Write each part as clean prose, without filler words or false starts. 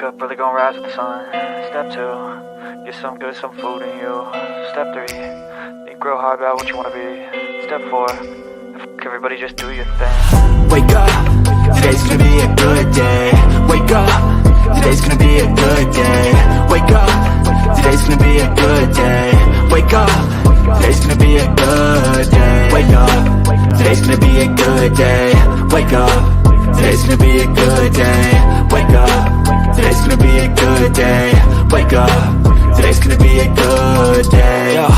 Wake up, really gonna rise with the sun. Step 2, get some good, some food in you. Step 3, think real hard about what you wanna be. Step 4, everybody just do your thing. Wake up, today's gonna be a good day. Wake up, today's gonna be a good day. Wake up, today's gonna be a good day. Wake up, today's gonna be a good day. Wake up, today's gonna be a good day. Wake up, today's gonna be a good day. Wake up, today's gonna be a good day. Wake up, today's gonna be a good day. Yo.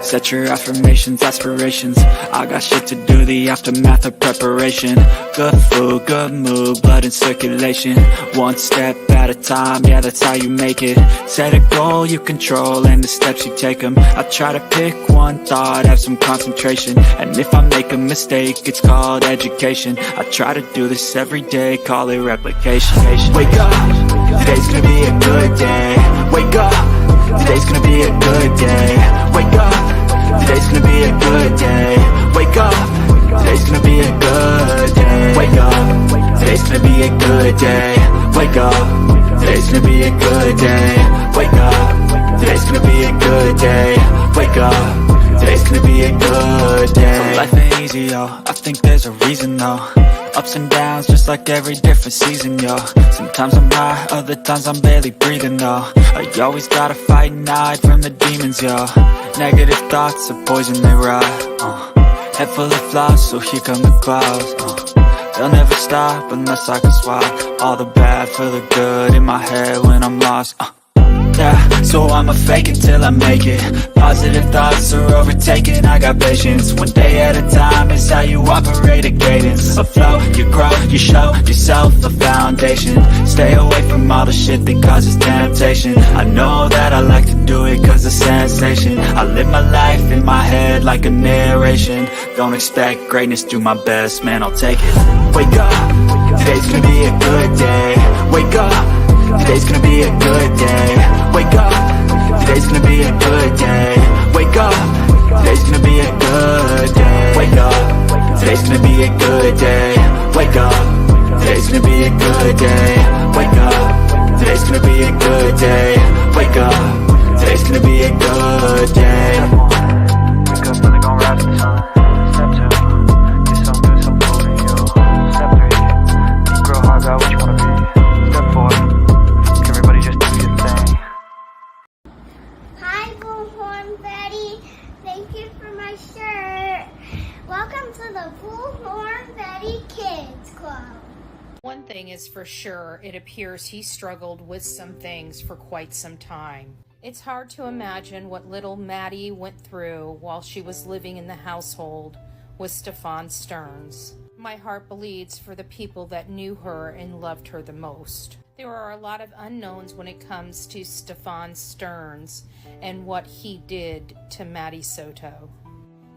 Set your affirmations, aspirations. I got shit to do, the aftermath of preparation. Good food, good mood, blood in circulation. One step at a time, yeah, that's how you make it. Set a goal you control and the steps you take them. I try to pick one thought, have some concentration. And if I make a mistake, it's called education. I try to do this every day, call it replication. Wake up, today's gonna be a good day. Wake up, today's gonna be a good day. Wake up, today's gonna be a good day. Wake up, today's gonna be a good day. Wake up, today's gonna be a good day. Wake up, today's gonna be a good day. Wake up, today's gonna be a good day. Wake up, today's gonna be a good day. So life ain't easy, yo, I think there's a reason though. Ups and downs, just like every different season, yo. Sometimes I'm high, other times I'm barely breathing, though. I always gotta fight and hide from the demons, yo. Negative thoughts are poison, they rot. Head full of flaws, so here come the clouds. They'll never stop unless I can swap all the bad for the good in my head when I'm lost. Yeah, so I'ma fake it till I make it. Positive thoughts are overtaken, I got patience. One day at a time is how you operate a cadence. A flow, you grow, you show yourself a foundation. Stay away from all the shit that causes temptation. I know that I like to do it cause it's sensation. I live my life in my head like a narration. Don't expect greatness, do my best, man, I'll take it. Wake up, today's gonna be a good day. Wake up, today's gonna be a good day. Wake up, today's gonna be a good day. Wake up, today's gonna be a good day. Wake up, today's gonna be a good day. Wake up, today's gonna be a good day. Wake up, today's gonna be a good day. Wake up, today's gonna be a good day. Wake up, really gonna rise with the sun. Step 2, get some good, some food in you. Step 3, think real hard about what you wanna be. Step 4, everybody just do your thing. Hi, bullhornbetty. Thank you for my shirt. Welcome to the bullhornbetty Kids Club. One thing is for sure, it appears he struggled with some things for quite some time. It's hard to imagine what little Maddie went through while she was living in the household with Stephan Stearns. My heart bleeds for the people that knew her and loved her the most. There are a lot of unknowns when it comes to Stephan Stearns and what he did to Maddie Soto.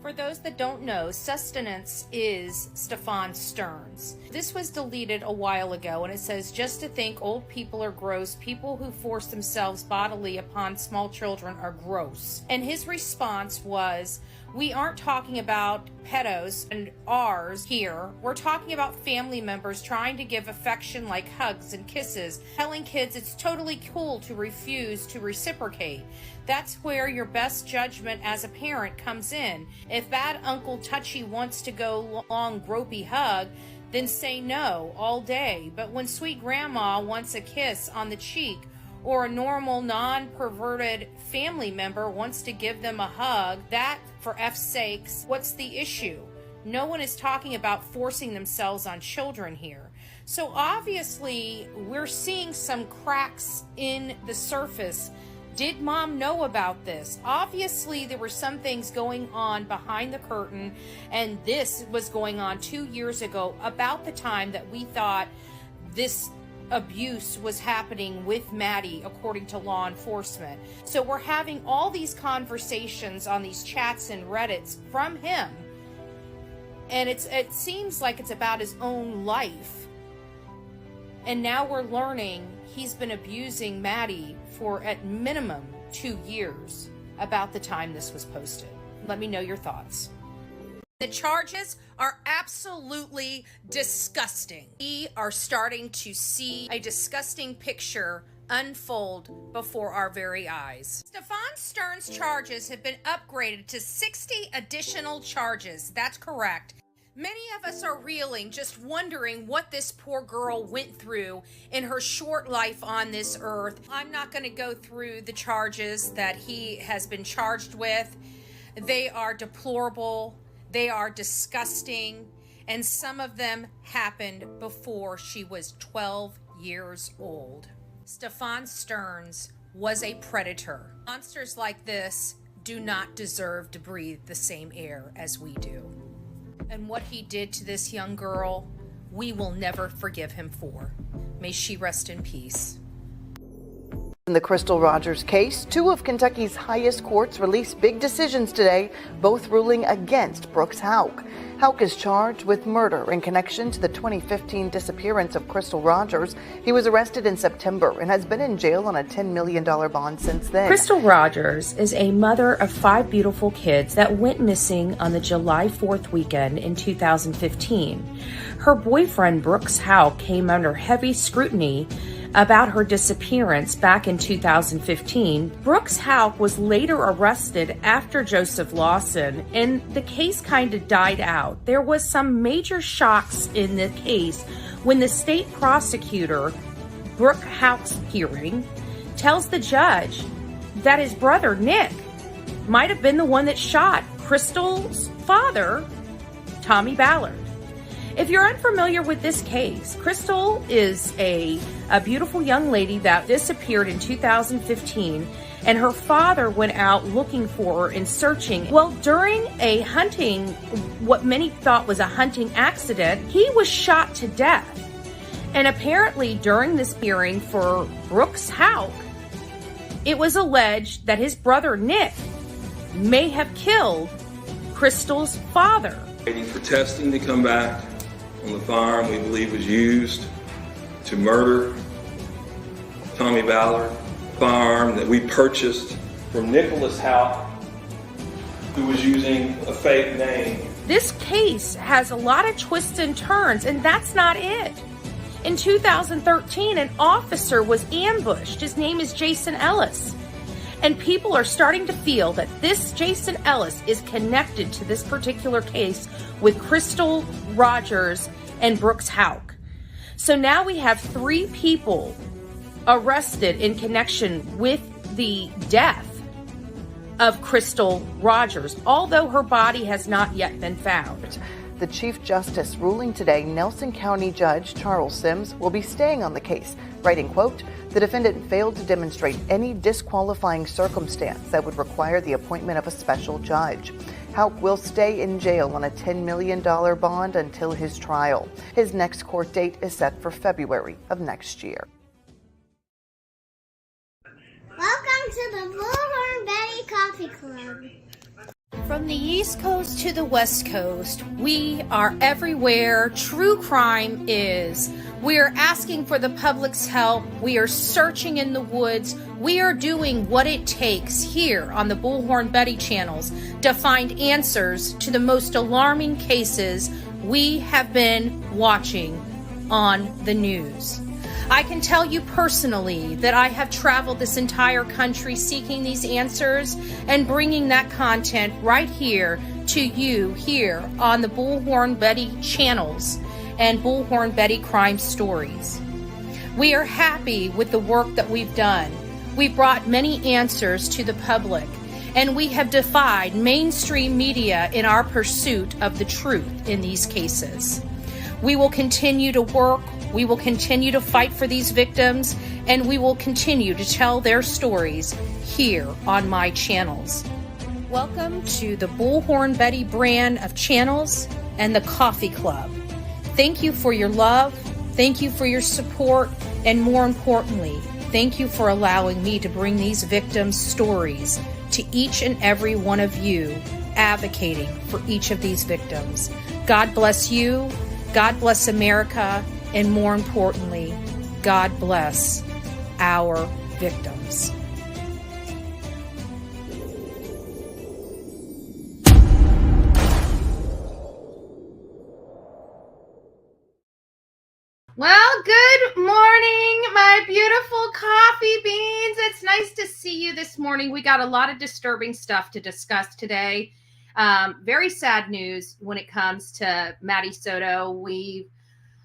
For those that don't know, sustenance is Stephan Stearns. This was deleted a while ago, and it says, just to think old people are gross, people who force themselves bodily upon small children are gross. And his response was, we aren't talking about pedos and ours here. We're talking about family members trying to give affection like hugs and kisses, telling kids it's totally cool to refuse to reciprocate. That's where your best judgment as a parent comes in. If bad Uncle Touchy wants to go long gropey hug, then say no all day. But when sweet grandma wants a kiss on the cheek, or a normal non-perverted family member wants to give them a hug, that, for F's sakes, what's the issue? No one is talking about forcing themselves on children here. So obviously, we're seeing some cracks in the surface. Did mom know about this? Obviously, there were some things going on behind the curtain, and this was going on 2 years ago, about the time that we thought this abuse was happening with Maddie, according to law enforcement. So we're having all these conversations on these chats and Reddits from him, and it seems like it's about his own life. And now we're learning he's been abusing Maddie for at minimum 2 years about the time this was posted. Let me know your thoughts. The charges are absolutely disgusting. We are starting to see a disgusting picture unfold before our very eyes. Stephan Stern's charges have been upgraded to 60 additional charges. That's correct. Many of us are reeling, just wondering what this poor girl went through in her short life on this earth. I'm not going to go through the charges that he has been charged with. They are deplorable, they are disgusting, and some of them happened before she was 12 years old. Stephan Stearns was a predator. Monsters like this do not deserve to breathe the same air as we do. And what he did to this young girl, we will never forgive him for. May she rest in peace. In the Crystal Rogers case, two of Kentucky's highest courts released big decisions today, both ruling against Brooks Houck. Houck is charged with murder in connection to the 2015 disappearance of Crystal Rogers. He was arrested in September and has been in jail on a $10 million bond since then. Crystal Rogers is a mother of 5 beautiful kids that went missing on the July 4th weekend in 2015. Her boyfriend, Brooks Houck, came under heavy scrutiny about her disappearance back in 2015. Brooks Houck was later arrested after Joseph Lawson, and the case kind of died out. There was some major shocks in the case when the state prosecutor, Brooks Houck's hearing, tells the judge that his brother, Nick, might have been the one that shot Crystal's father, Tommy Ballard. If you're unfamiliar with this case, Crystal is a beautiful young lady that disappeared in 2015, and her father went out looking for her and searching. Well, during a hunting, what many thought was a hunting accident, he was shot to death. And apparently during this hearing for Brooks Houck, it was alleged that his brother Nick may have killed Crystal's father. Waiting for testing to come back on the firearm we believe was used to murder Tommy Ballard, firearm that we purchased from Nicholas Houck, who was using a fake name. This case has a lot of twists and turns, and that's not it. In 2013, an officer was ambushed. His name is Jason Ellis. And people are starting to feel that this Jason Ellis is connected to this particular case with Crystal Rogers and Brooks Houck. So now we have 3 people arrested in connection with the death of Crystal Rogers, although her body has not yet been found. The Chief Justice ruling today, Nelson County Judge Charles Sims will be staying on the case, writing, quote, "The defendant failed to demonstrate any disqualifying circumstance that would require the appointment of a special judge. Houck will stay in jail on a $10 million bond until his trial. His next court date is set for February of next year." Welcome to the Bullhornbetty Coffee Club. From the East Coast to the West Coast, we are everywhere true crime is. We are asking for the public's help. We are searching in the woods. We are doing what it takes here on the Bullhornbetty channels to find answers to the most alarming cases we have been watching on the news. I can tell you personally that I have traveled this entire country seeking these answers and bringing that content right here to you here on the Bullhornbetty channels and Bullhornbetty Crime Stories. We are happy with the work that we've done. We've brought many answers to the public, and we have defied mainstream media in our pursuit of the truth in these cases. We will continue to work. We will continue to fight for these victims, and we will continue to tell their stories here on my channels. Welcome to the Bullhornbetty brand of channels and the Coffee Club. Thank you for your love, thank you for your support, and more importantly, thank you for allowing me to bring these victims' stories to each and every one of you, advocating for each of these victims. God bless you, God bless America, and more importantly, God bless our victims. Well, good morning, my beautiful coffee Coffee Beans. It's nice to see you this morning. We got a lot of disturbing stuff to discuss today. Very sad news when it comes to Maddie Soto. We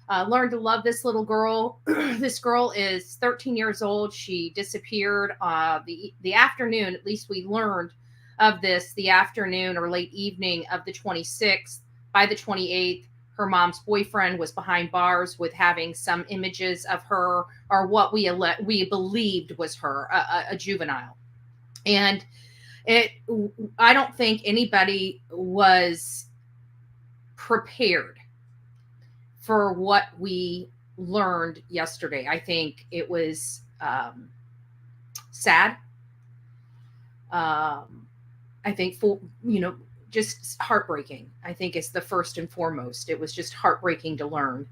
learned to love this little girl. This girl is 13 years old. She disappeared the afternoon, at least we learned of this, the afternoon or late evening of the 26th. By the 28th, her mom's boyfriend was behind bars with having some images of her, or what we believed was her, a juvenile. And I don't think anybody was prepared for what we learned yesterday. I think it was sad. I think just heartbreaking, I think, is the first and foremost. It was just heartbreaking to learn.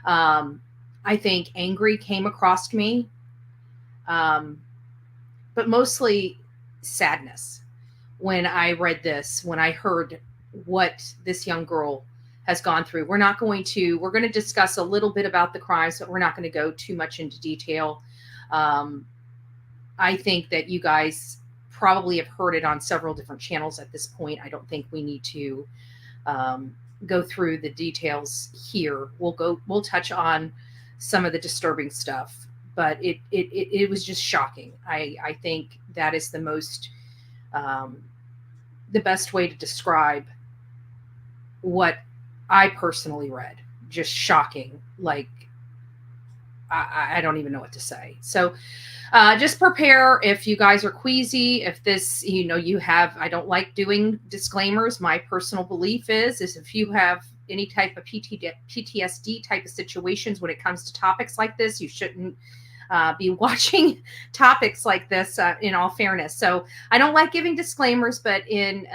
I think angry came across me, but mostly sadness when I read this, when I heard what this young girl has gone through. We're going to discuss a little bit about the crimes, but we're not going to go too much into detail. I think that you guys probably have heard it on several different channels at this point. I don't think we need to go through the details here. We'll touch on some of the disturbing stuff, but it was just shocking. I think that is the most, the best way to describe what I personally read. Just shocking. Like, I don't even know what to say. So just prepare if you guys are queasy, if this, I don't like doing disclaimers. My personal belief is if you have any type of PTSD type of situations when it comes to topics like this, you shouldn't be watching topics like this, in all fairness. So I don't like giving disclaimers, but in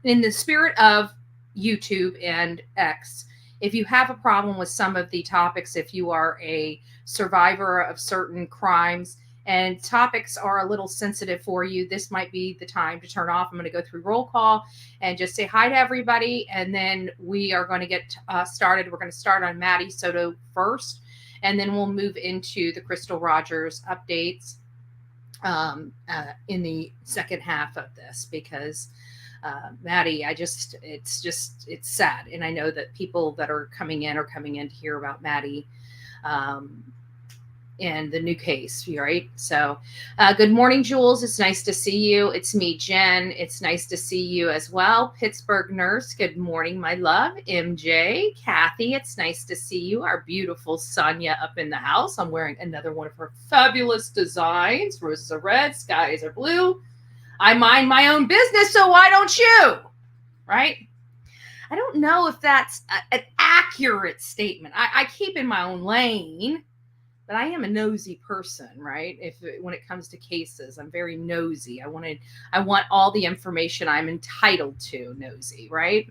the spirit of YouTube and X, if you have a problem with some of the topics, if you are a survivor of certain crimes and topics are a little sensitive for you, this might be the time to turn off. I'm going to go through roll call and just say hi to everybody. And then we are going to get started. We're going to start on Maddie Soto first, and then we'll move into the Crystal Rogers updates in the second half of this, because Maddie, it's sad. And I know that people that are coming in to hear about Maddie and the new case, right? So good morning, Jules. It's nice to see you. It's me, Jen. It's nice to see you as well. Pittsburgh Nurse, good morning, my love. MJ, Kathy, it's nice to see you. Our beautiful Sonia up in the house. I'm wearing another one of her fabulous designs. Roses are red, skies are blue. I mind my own business, so why don't you? Right? I don't know if that's an accurate statement. I keep in my own lane, but I am a nosy person, right? When it comes to cases, I'm very nosy. I want all the information I'm entitled to, nosy, right?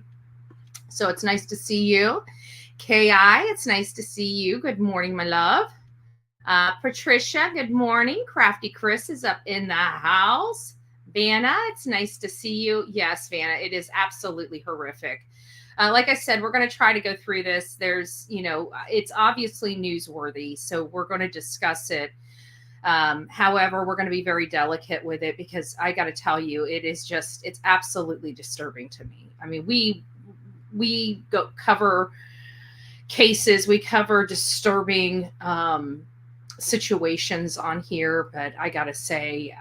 So it's nice to see you. K.I., it's nice to see you. Good morning, my love. Patricia, good morning. Crafty Chris is up in the house. Vanna, it's nice to see you. Yes, Vanna, it is absolutely horrific. Like I said, we're going to try to go through this. There's, it's obviously newsworthy, so we're going to discuss it. However, we're going to be very delicate with it, because I got to tell you, it's absolutely disturbing to me. I mean, we cover cases, we cover disturbing situations on here, but I got to say,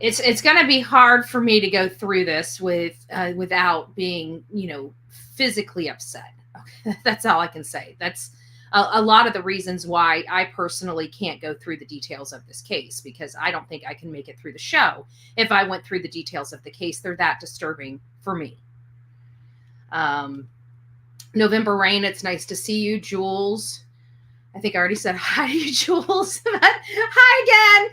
It's going to be hard for me to go through this without being, physically upset. Okay. That's all I can say. That's a lot of the reasons why I personally can't go through the details of this case, because I don't think I can make it through the show. If I went through the details of the case, they're that disturbing for me. November Rain, it's nice to see you. Jules, I think I already said hi to you, Jules. Hi again.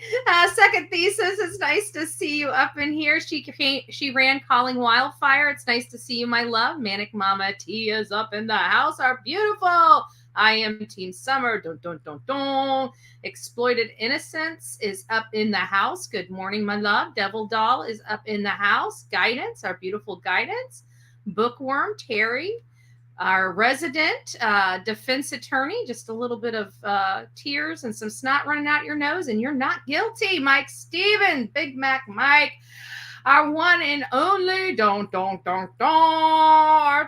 Second Thesis, it's nice to see you up in here. She ran Calling Wildfire. It's nice to see you, my love. Manic Mama T is up in the house. Our beautiful. I am Team Summer. Don't. Exploited Innocence is up in the house. Good morning, my love. Devil Doll is up in the house. Guidance, our beautiful Guidance. Bookworm Terry. Our resident defense attorney, just a little bit of tears and some snot running out your nose, and you're not guilty, Mike Stephan, Big Mac Mike. Our one and only, our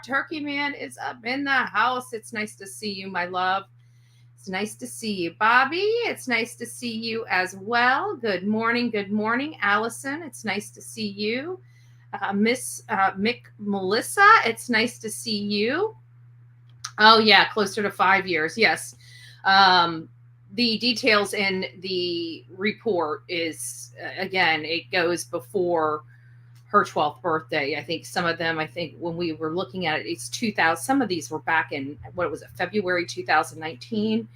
turkey man is up in the house. It's nice to see you, my love. It's nice to see you, Bobby. It's nice to see you as well. Good morning, Allison. It's nice to see you. Miss Melissa, it's nice to see you. Oh, yeah, closer to 5 years. Yes. The details in the report is, again, it goes before her 12th birthday. I think some of them, when we were looking at it, it's 2000. Some of these were back in, February 2019.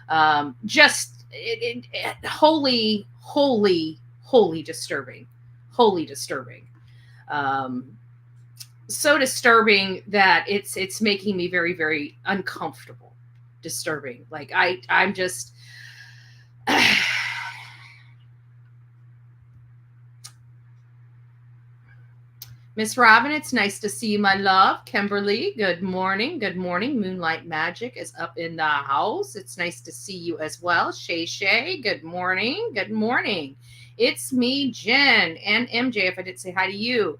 Wholly disturbing. Wholly disturbing. So disturbing that it's making me very, very uncomfortable. Disturbing. Like I'm just Miss Robin, it's nice to see you, my love. Kimberly, good morning. Good morning. Moonlight Magic is up in the house. It's nice to see you as well. Shay, good morning. Good morning. It's me, Jen, and MJ, if I didn't say hi to you.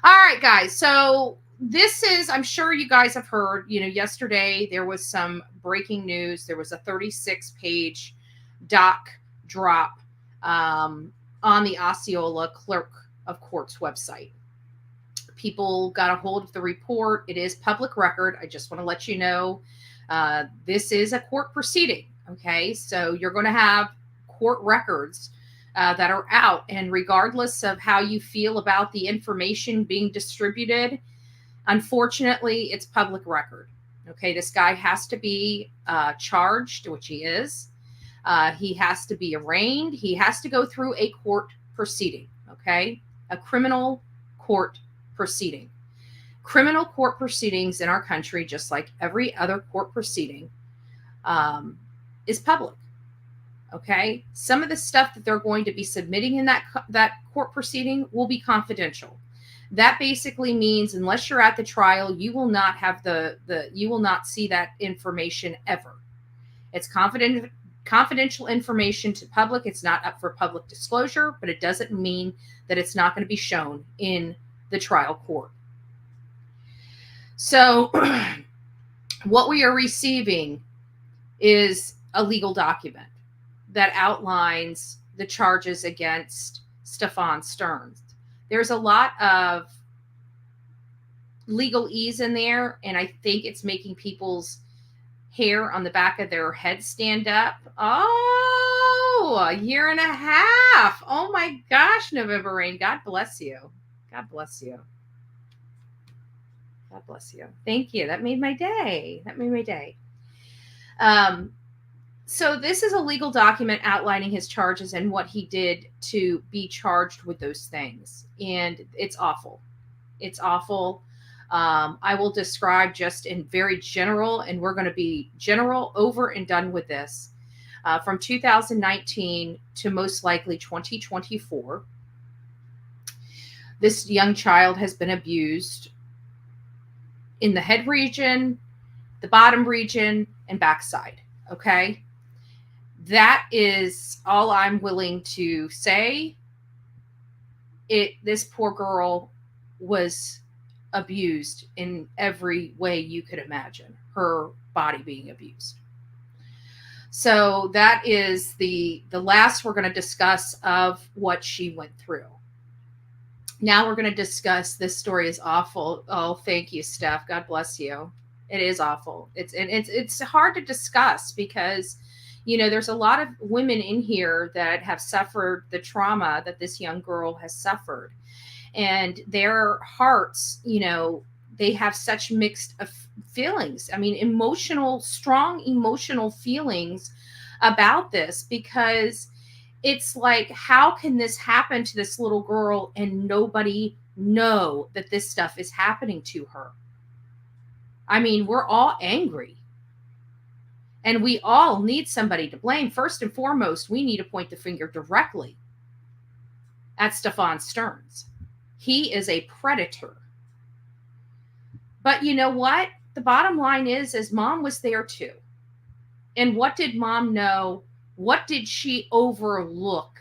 All right, guys. So this is, I'm sure you guys have heard, yesterday there was some breaking news. There was a 36-page doc drop on the Osceola Clerk of Court's website. People got a hold of the report. It is public record. I just want to let you know this is a court proceeding. Okay, so you're going to have court records that are out, and regardless of how you feel about the information being distributed, unfortunately, it's public record. Okay, this guy has to be charged, which he is. He has to be arraigned. He has to go through a court proceeding. Okay, a criminal court proceeding. Criminal court proceedings in our country, just like every other court proceeding, is public. Okay, some of the stuff that they're going to be submitting in that court proceeding will be confidential. That basically means unless you're at the trial, you will not have you will not see that information ever. It's confidential information to public. It's not up for public disclosure, but it doesn't mean that it's not going to be shown in the trial court. So what we are receiving is a legal document that outlines the charges against Stephan Stearns. There's a lot of legalese in there, and I think it's making people's hair on the back of their head stand up. Oh, a year and a half. Oh my gosh, November Rain. God bless you. God bless you. God bless you. Thank you. That made my day. So this is a legal document outlining his charges and what he did to be charged with those things. And it's awful. It's awful. I will describe just in very general, and we're going to be general over and done with this. From 2019 to most likely 2024, this young child has been abused in the head region, the bottom region, and backside. Okay? That is all I'm willing to say. This poor girl was abused in every way you could imagine, her body being abused. So that is the last we're going to discuss of what she went through. Now we're going to discuss, this story is awful. Oh, thank you, Steph. God bless you. It is awful. It's hard to discuss because, there's a lot of women in here that have suffered the trauma that this young girl has suffered. And their hearts, they have such mixed feelings. I mean, strong emotional feelings about this, because it's like, how can this happen to this little girl and nobody know that this stuff is happening to her? I mean, we're all angry. And we all need somebody to blame. First and foremost, we need to point the finger directly at Stephan Stearns. He is a predator. But you know what? the bottom line is mom was there too. And what did mom know? What did she overlook?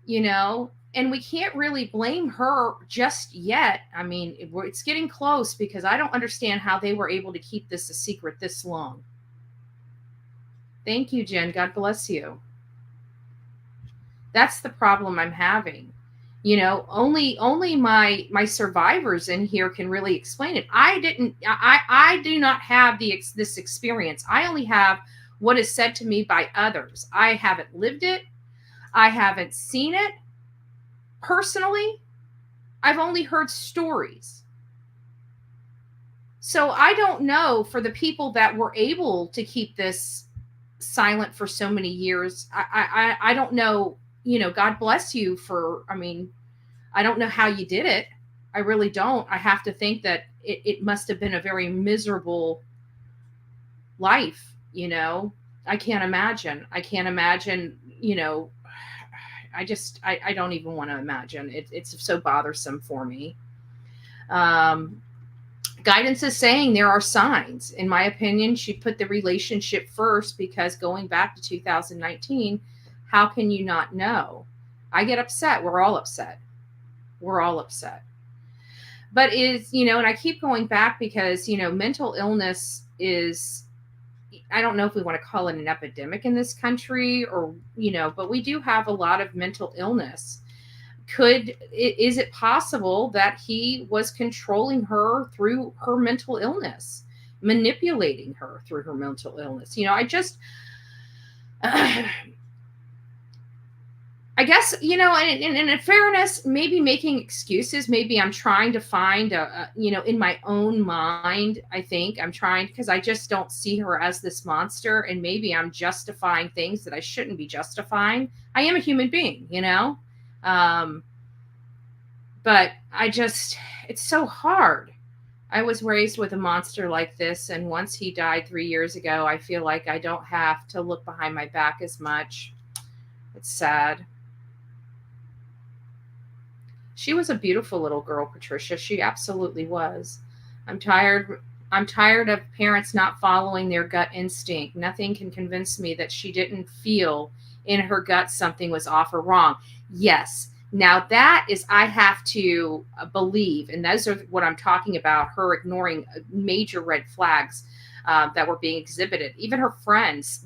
You know, and we can't really blame her just yet. I mean, it's getting close, because I don't understand how they were able to keep this a secret this long. Thank you, Jen. God bless you. That's the problem I'm having. You know, only my survivors in here can really explain it. I do not have this experience. I only have what is said to me by others. I haven't lived it. I haven't seen it personally. I've only heard stories. So I don't know, for the people that were able to keep this silent for so many years, I don't know, you know, God bless you for, I mean, I don't know how you did it. I really don't. I have to think that it must have been a very miserable life, you know. I can't imagine, you know, I don't even want to imagine. It's so bothersome for me. Guidance is saying there are signs. In my opinion, she put the relationship first, because going back to 2019, how can you not know? I get upset. We're all upset. But you know, and I keep going back because, you know, mental illness is, I don't know if we want to call it an epidemic in this country, or, you know, but we do have a lot of mental illness. Is it possible that he was controlling her through her mental illness, manipulating her through her mental illness? You know, I guess, you know, and in fairness, maybe making excuses, maybe I'm trying to find you know, in my own mind, I think I'm trying, because I just don't see her as this monster, and maybe I'm justifying things that I shouldn't be justifying. I am a human being, you know, but it's so hard. I was raised with a monster like this, and once he died 3 years ago, I feel like I don't have to look behind my back as much. It's sad. She was a beautiful little girl, Patricia. She absolutely was. I'm tired of parents not following their gut instinct. Nothing can convince me that she didn't feel in her gut something was off or wrong. Yes. Now that is, I have to believe, and those are what I'm talking about, her ignoring major red flags that were being exhibited. Even her friends,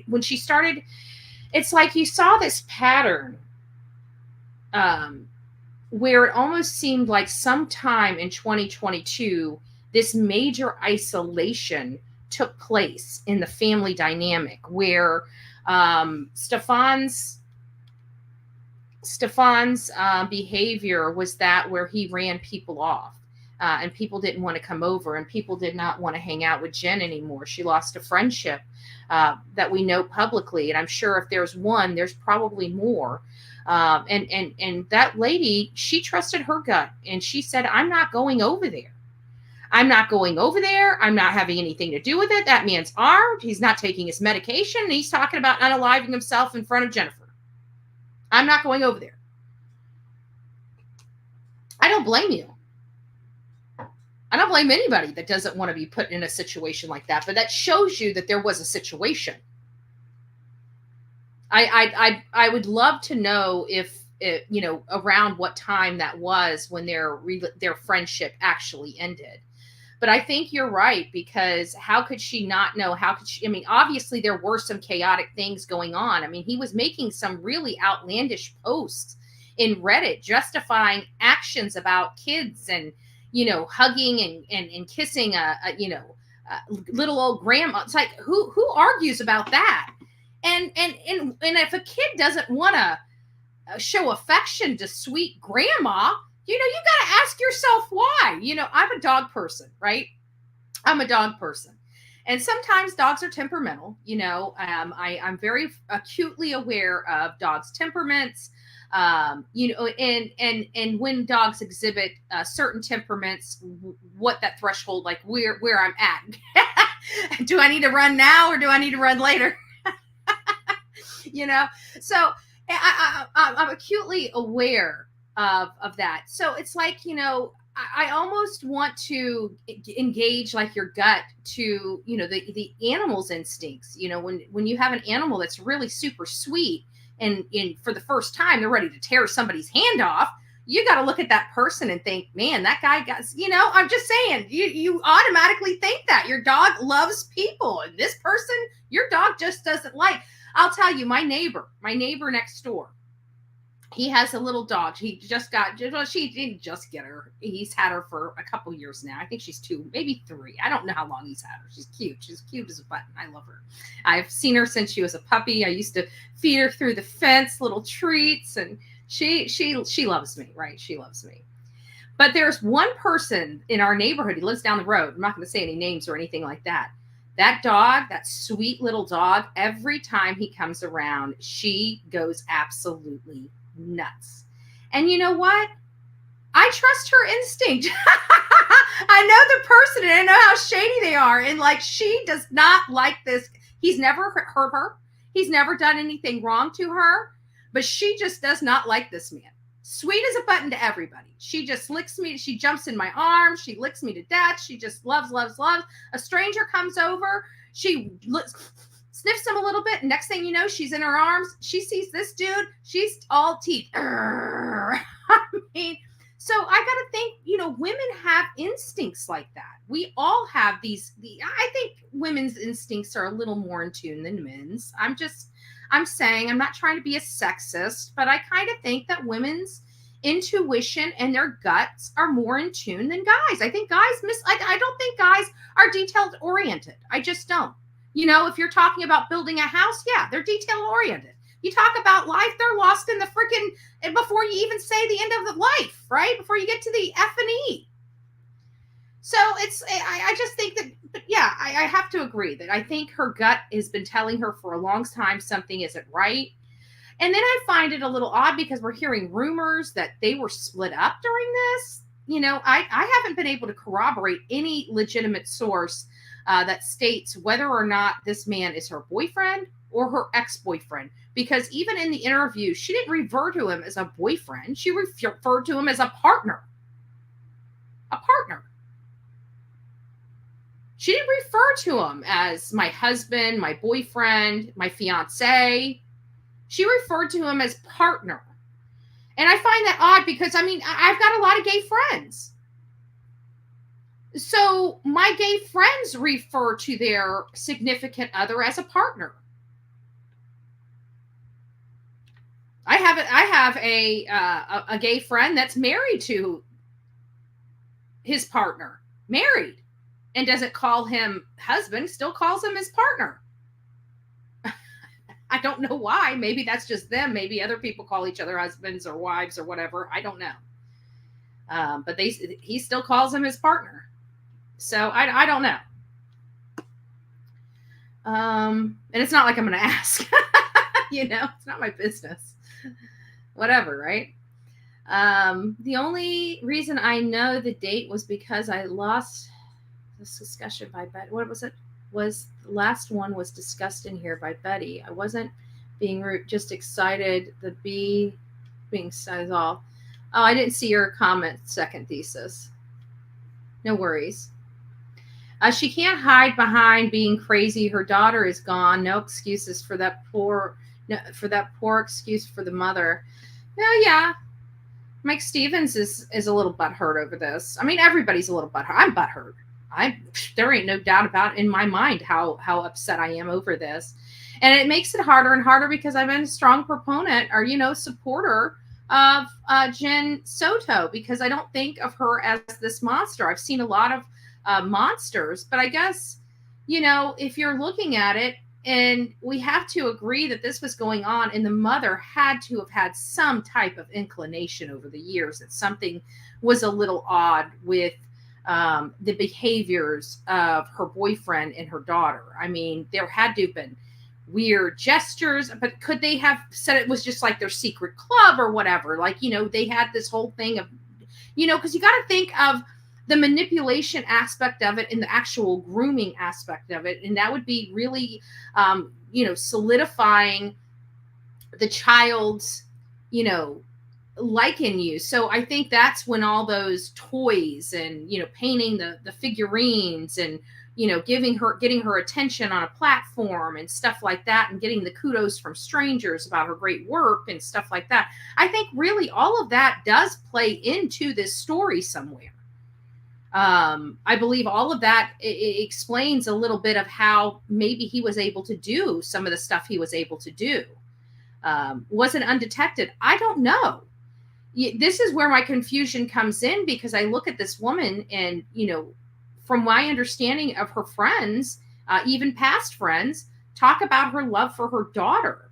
when she started, it's like you saw this pattern where it almost seemed like sometime in 2022, this major isolation took place in the family dynamic, where Stephan's behavior was that where he ran people off, and people didn't want to come over, and people did not want to hang out with Jen anymore. She lost a friendship that we know publicly, and I'm sure if there's one, there's probably more. And that lady, she trusted her gut, and she said, I'm not going over there. I'm not going over there. I'm not having anything to do with it. That man's armed. He's not taking his medication, and he's talking about unaliving himself in front of Jennifer. I'm not going over there. I don't blame you. I don't blame anybody that doesn't want to be put in a situation like that, but that shows you that there was a situation. I would love to know if it, you know, around what time that was when their friendship actually ended. But I think you're right, because how could she not know? How could she? I mean, obviously there were some chaotic things going on. I mean, he was making some really outlandish posts in Reddit justifying actions about kids and, you know, hugging and kissing little old grandma. It's like, who argues about that? And if a kid doesn't want to show affection to sweet grandma, you know, you got to ask yourself why. You know, I'm a dog person, right? I'm a dog person. And sometimes dogs are temperamental. You know, I'm very acutely aware of dogs' temperaments. You know, and when dogs exhibit certain temperaments, what that threshold, like where I'm at. Do I need to run now or do I need to run later? You know, so I'm acutely aware of that. So it's like, you know, I almost want to engage like your gut to, the animal's instincts. When you have an animal that's really super sweet and for the first time, they're ready to tear somebody's hand off. You got to look at that person and think, man, that guy got, I'm just saying, you automatically think that your dog loves people, and this person, your dog just doesn't like. I'll tell you, my neighbor next door, he has a little dog. She didn't just get her. He's had her for a couple years now. I think she's 2, maybe 3. I don't know how long he's had her. She's cute. She's cute as a button. I love her. I've seen her since she was a puppy. I used to feed her through the fence, little treats, and she loves me, right? She loves me. But there's one person in our neighborhood. He lives down the road. I'm not going to say any names or anything like that. That dog, that sweet little dog, every time he comes around, she goes absolutely nuts. And you know what? I trust her instinct. I know the person and I know how shady they are. And like, she does not like this. He's never hurt her. He's never done anything wrong to her. But she just does not like this man. Sweet as a button to everybody. She just licks me. She jumps in my arms. She licks me to death. She just loves, loves, loves. A stranger comes over. She sniffs him a little bit. And next thing you know, she's in her arms. She sees this dude. She's all teeth. I mean, so I got to think, women have instincts like that. We all have I think women's instincts are a little more in tune than men's. I'm saying, I'm not trying to be a sexist, but I kind of think that women's intuition and their guts are more in tune than guys. I think guys I don't think guys are detailed oriented. I just don't. If you're talking about building a house, yeah, they're detail oriented. You talk about life, they're lost in the freaking, before you even say the end of the life, right? Before you get to the F and E. So I just think that, but yeah, I have to agree that I think her gut has been telling her for a long time something isn't right. And then I find it a little odd because we're hearing rumors that they were split up during this. I haven't been able to corroborate any legitimate source that states whether or not this man is her boyfriend or her ex-boyfriend. Because even in the interview, she didn't refer to him as a boyfriend. She referred to him as a partner. A partner. She didn't refer to him as my husband, my boyfriend, my fiance. She referred to him as partner. And I find that odd because, I've got a lot of gay friends. So my gay friends refer to their significant other as a partner. I have a gay friend that's married to his partner. Married. And doesn't call him husband, still calls him his partner. I don't know why. Maybe that's just them. Maybe other people call each other husbands or wives or whatever. I don't know. But he still calls him his partner. So I don't know. And it's not like I'm going to ask. It's not my business. Whatever, right? The only reason I know the date was because I lost this discussion by Betty. What was it? The last one was discussed in here by Betty. I wasn't being rude, just excited. The B being said all. Oh, I didn't see your comment. Second thesis. No worries. She can't hide behind being crazy. Her daughter is gone. No excuses for that poor excuse for the mother. Yeah. Mike Stevens is a little butthurt over this. Everybody's a little butthurt. I'm butthurt. There ain't no doubt about it in my mind how upset I am over this. And it makes it harder and harder because I've been a strong proponent or, supporter of Jen Soto because I don't think of her as this monster. I've seen a lot of monsters, but I guess, if you're looking at it, and we have to agree that this was going on and the mother had to have had some type of inclination over the years that something was a little odd with the behaviors of her boyfriend and her daughter. There had to have been weird gestures, but could they have said it was just like their secret club or whatever? Like, they had this whole thing of, because you got to think of the manipulation aspect of it and the actual grooming aspect of it. And that would be really, solidifying the child's, liking you. So I think that's when all those toys and, painting the figurines and, getting her attention on a platform and stuff like that, and getting the kudos from strangers about her great work and stuff like that. I think really all of that does play into this story somewhere. I believe all of that explains a little bit of how maybe he was able to do some of the stuff he was able to do. Was it undetected? I don't know. This is where my confusion comes in, because I look at this woman and, from my understanding of her friends, even past friends, talk about her love for her daughter.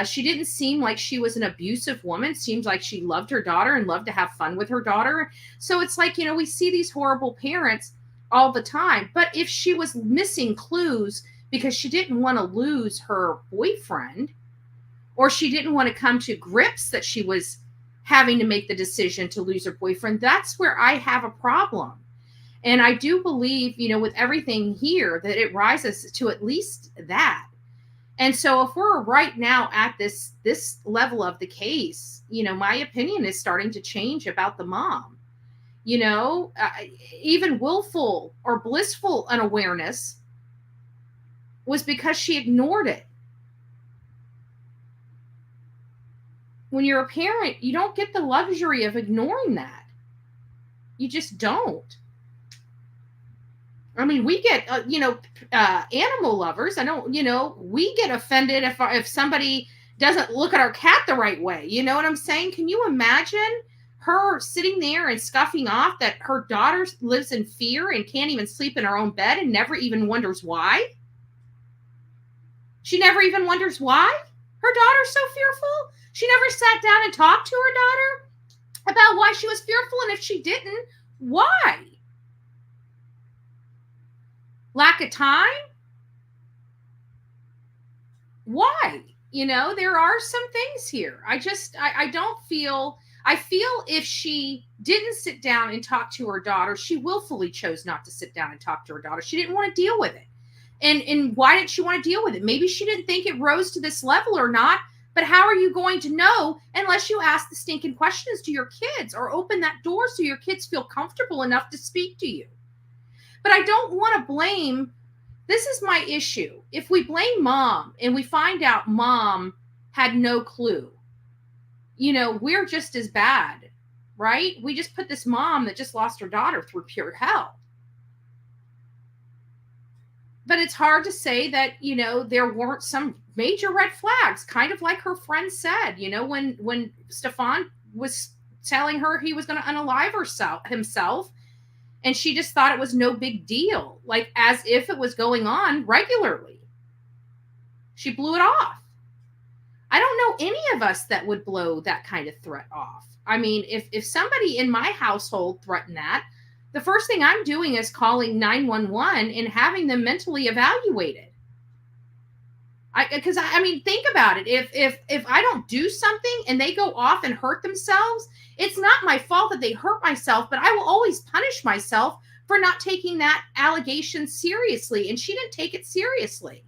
She didn't seem like she was an abusive woman. Seems like she loved her daughter and loved to have fun with her daughter. So it's like, we see these horrible parents all the time. But if she was missing clues because she didn't want to lose her boyfriend, or she didn't want to come to grips that she was having to make the decision to lose her boyfriend, that's where I have a problem. And I do believe, with everything here, that it rises to at least that. And so if we're right now at this level of the case, my opinion is starting to change about the mom. Even willful or blissful unawareness was because she ignored it. When you're a parent, you don't get the luxury of ignoring that. You just don't. I mean, we get, animal lovers. I don't, we get offended if somebody doesn't look at our cat the right way. You know what I'm saying? Can you imagine her sitting there and scuffing off that her daughter lives in fear and can't even sleep in her own bed and never even wonders why? She never even wonders why her daughter's so fearful. She never sat down and talked to her daughter about why she was fearful. And if she didn't, why? Lack of time? Why? There are some things here. I don't feel, I feel if she didn't sit down and talk to her daughter, she willfully chose not to sit down and talk to her daughter. She didn't want to deal with it. And why didn't she want to deal with it? Maybe she didn't think it rose to this level or not, but how are you going to know unless you ask the stinking questions to your kids or open that door so your kids feel comfortable enough to speak to you? But I don't want to blame. This is my issue. If we blame mom and we find out mom had no clue, we're just as bad, right? We just put this mom that just lost her daughter through pure hell. But it's hard to say that, there weren't some major red flags, kind of like her friend said, when Stephan was telling her he was going to unalive himself. And she just thought it was no big deal, like as if it was going on regularly. She blew it off. I don't know any of us that would blow that kind of threat off. I mean, if somebody in my household threatened that, the first thing I'm doing is calling 911 and having them mentally evaluated. Because think about it. If I don't do something and they go off and hurt themselves, it's not my fault that they hurt myself, but I will always punish myself for not taking that allegation seriously. And she didn't take it seriously.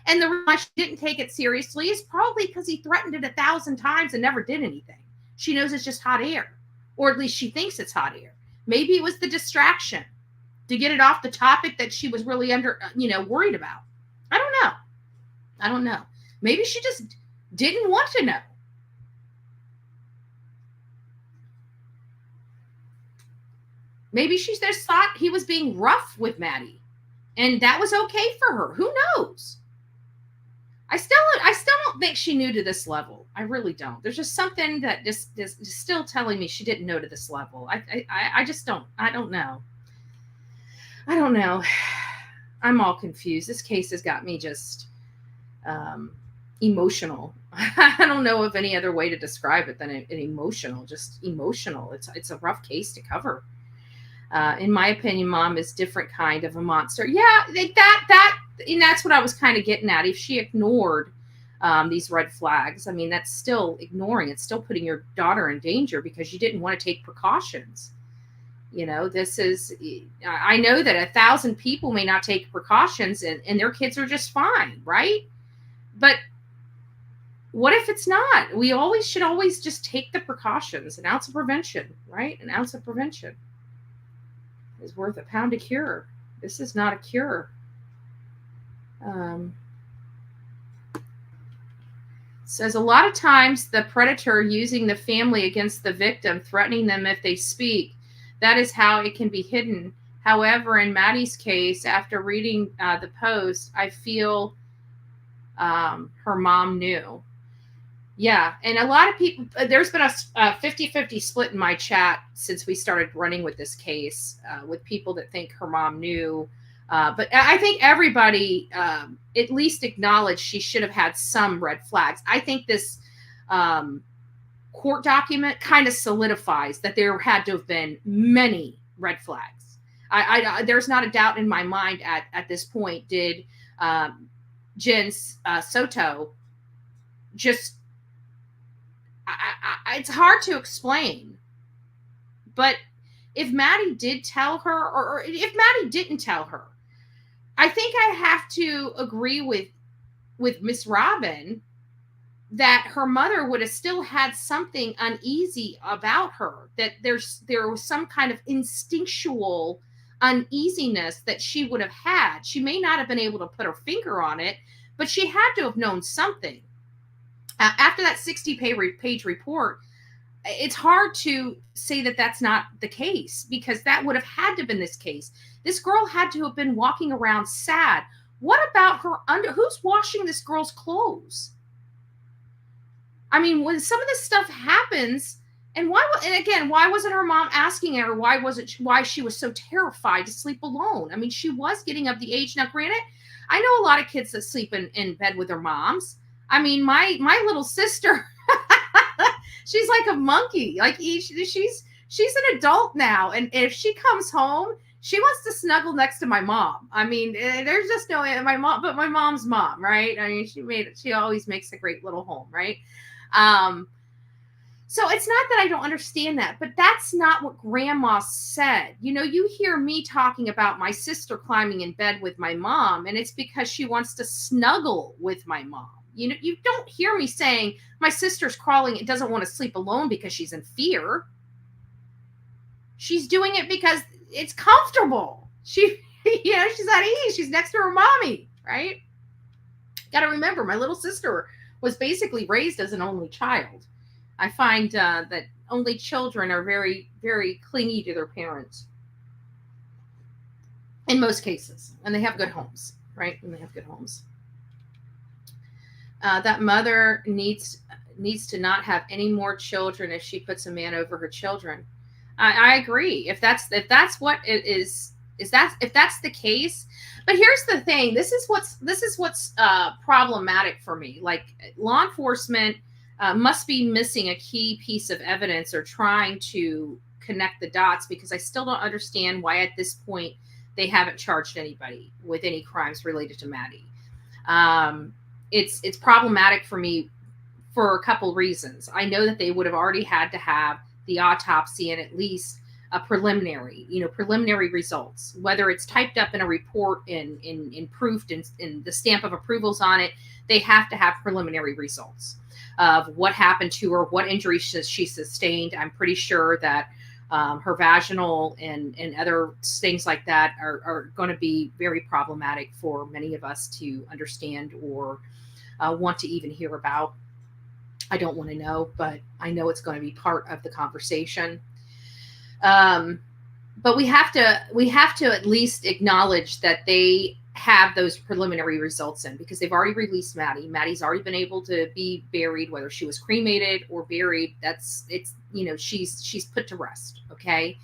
And the reason why she didn't take it seriously is probably because he threatened it 1,000 times and never did anything. She knows it's just hot air, or at least she thinks it's hot air. Maybe it was the distraction to get it off the topic that she was really worried about. I don't know. Maybe she just didn't want to know. Maybe she just thought he was being rough with Maddie, and that was okay for her. Who knows? I still don't think she knew to this level. I really don't. There's just something that just is still telling me she didn't know to this level. I just don't. I don't know. I'm all confused. This case has got me just emotional. I don't know of any other way to describe it than an emotional. Just emotional. It's a rough case to cover. In my opinion, mom is different kind of a monster. Yeah, and that's what I was kind of getting at. If she ignored these red flags, that's still ignoring. It's still putting your daughter in danger because you didn't want to take precautions. This is, I know that 1,000 people may not take precautions and their kids are just fine, right? But What if it's not? We always should always just take the precautions. An ounce of prevention, right? An ounce of prevention is worth a pound of cure. This is not a cure. Says a lot of times the predator using the family against the victim, threatening them if they speak. That is how it can be hidden. However, in Maddie's case, after reading the post, I feel her mom knew. Yeah, and a lot of people, there's been a 50-50 split in my chat since we started running with this case, with people that think her mom knew. But I think everybody at least acknowledged she should have had some red flags. I think this court document kind of solidifies that there had to have been many red flags. There's not a doubt in my mind at this point. Did Jen Soto just... it's hard to explain. But if Maddie did tell her, or if Maddie didn't tell her, I think I have to agree with Miss Robin that her mother would have still had something uneasy about her, that there was some kind of instinctual uneasiness that she would have had. She may not have been able to put her finger on it, but she had to have known something. After that 60-page report, it's hard to say that that's not the case, because that would have had to have been this case. This girl had to have been walking around sad. What about her who's washing this girl's clothes? I mean, when some of this stuff happens, and why wasn't her mom asking her? Why she was so terrified to sleep alone? I mean, she was getting of the age. Now, granted, I know a lot of kids that sleep in bed with their moms. I mean, my little sister, she's like a monkey. Like she's an adult now, and if she comes home, she wants to snuggle next to my mom. I mean, there's just no my mom's mom, right? I mean, she always makes a great little home, right? So it's not that I don't understand that, but that's not what Grandma said. You know, you hear me talking about my sister climbing in bed with my mom, and it's because she wants to snuggle with my mom. You know, you don't hear me saying my sister's crawling and doesn't want to sleep alone because she's in fear. She's doing it because it's comfortable. She's at ease. She's next to her mommy, right? Got to remember, my little sister was basically raised as an only child. I find that only children are very, very clingy to their parents in most cases, and they have good homes, right? And they have good homes. That mother needs to not have any more children if she puts a man over her children. I agree. If that's what it is, if that's the case. But here's the thing. This is what's problematic for me. Like, law enforcement must be missing a key piece of evidence, or trying to connect the dots, because I still don't understand why at this point they haven't charged anybody with any crimes related to Maddie. It's problematic for me for a couple reasons. I know that they would have already had to have the autopsy and at least a preliminary results, whether it's typed up in a report and proofed and the stamp of approvals on it. They have to have preliminary results of what happened to her, what injuries she sustained. I'm pretty sure that her vaginal and other things like that are going to be very problematic for many of us to understand or want to even hear about. I don't want to know, but I know it's going to be part of the conversation. But we have to at least acknowledge that they have those preliminary results in, because they've already released Maddie. Maddie's already been able to be buried, whether she was cremated or buried. She's put to rest. Okay.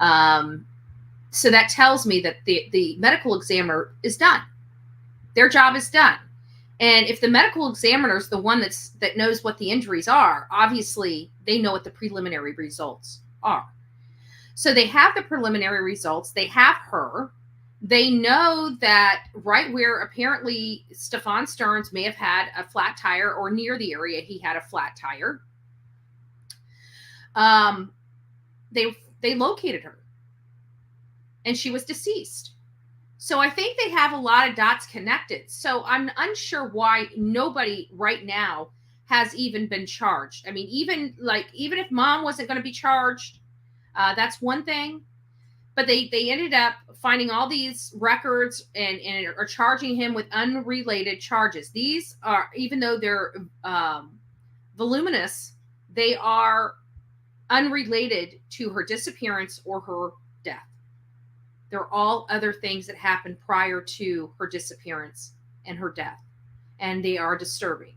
So that tells me that the medical examiner is done. Their job is done. And if the medical examiner is the one that knows what the injuries are, obviously they know what the preliminary results are. So they have the preliminary results. They have her. They know that right where apparently Stephan Stearns may have had a flat tire, or near the area he had a flat tire, they located her, and she was deceased. So I think they have a lot of dots connected. So I'm unsure why nobody right now has even been charged. I mean, even if mom wasn't going to be charged, that's one thing. But they ended up finding all these records and are charging him with unrelated charges. These are, even though they're voluminous, they are unrelated to her disappearance or her death. They're all other things that happened prior to her disappearance and her death, and they are disturbing.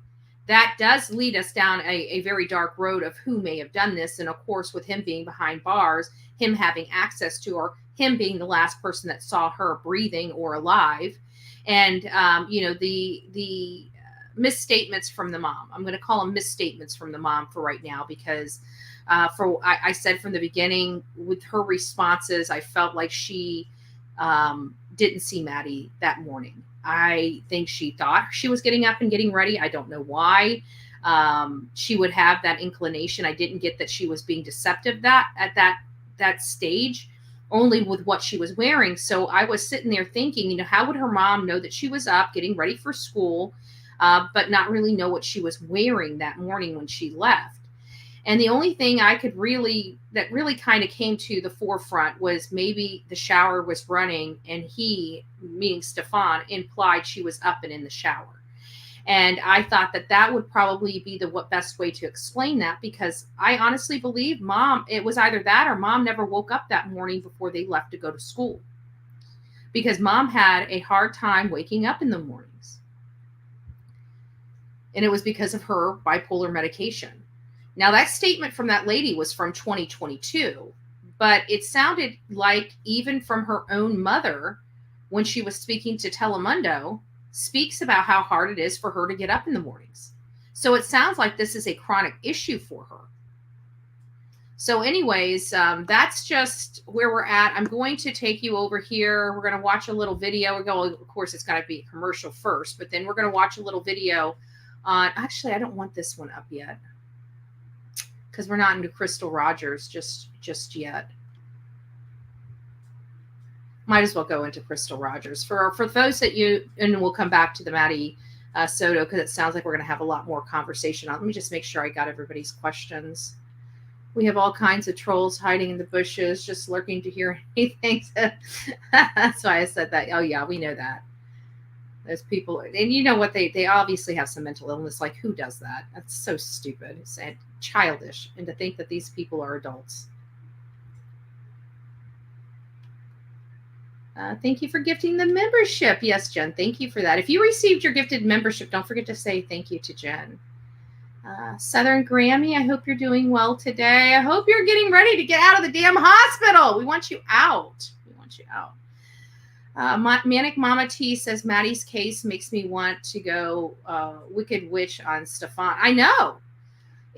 That does lead us down a very dark road of who may have done this. And of course, with him being behind bars, him having access to her, him being the last person that saw her breathing or alive. And, the misstatements from the mom. I'm going to call them misstatements from the mom for right now, because I said from the beginning with her responses, I felt like she didn't see Maddie that morning. I think she thought she was getting up and getting ready. I don't know why she would have that inclination. I didn't get that she was being deceptive at that stage, only with what she was wearing. So I was sitting there thinking, how would her mom know that she was up getting ready for school, but not really know what she was wearing that morning when she left? And the only thing that really kind of came to the forefront was maybe the shower was running and he, meaning Stephan, implied she was up and in the shower. And I thought that would probably be the best way to explain that, because I honestly believe it was either that or mom never woke up that morning before they left to go to school, because mom had a hard time waking up in the mornings. And it was because of her bipolar medication. Now, that statement from that lady was from 2022, but it sounded like even from her own mother, when she was speaking to Telemundo, speaks about how hard it is for her to get up in the mornings. So it sounds like this is a chronic issue for her. So anyways, that's just where we're at. I'm going to take you over here. We're going to watch a little video. Of course, it's got to be a commercial first, but then we're going to watch a little video on, actually, I don't want this one up yet, because we're not into Crystal Rogers just yet. Might as well go into Crystal Rogers. For those and we'll come back to the Maddie Soto, because it sounds like we're going to have a lot more conversation on. Let me just make sure I got everybody's questions. We have all kinds of trolls hiding in the bushes, just lurking to hear anything. That's why I said that. Oh, yeah, we know that. Those people, and you know what, they obviously have some mental illness. Like, who does that? That's so stupid. It's childish. And to think that these people are adults. Thank you for gifting the membership. Yes, Jen, thank you for that. If you received your gifted membership, don't forget to say thank you to Jen. Southern Grammy, I hope you're doing well today. I hope you're getting ready to get out of the damn hospital. We want you out. We want you out. Manic Mama T says, Maddie's case makes me want to go Wicked Witch on Stephan. I know.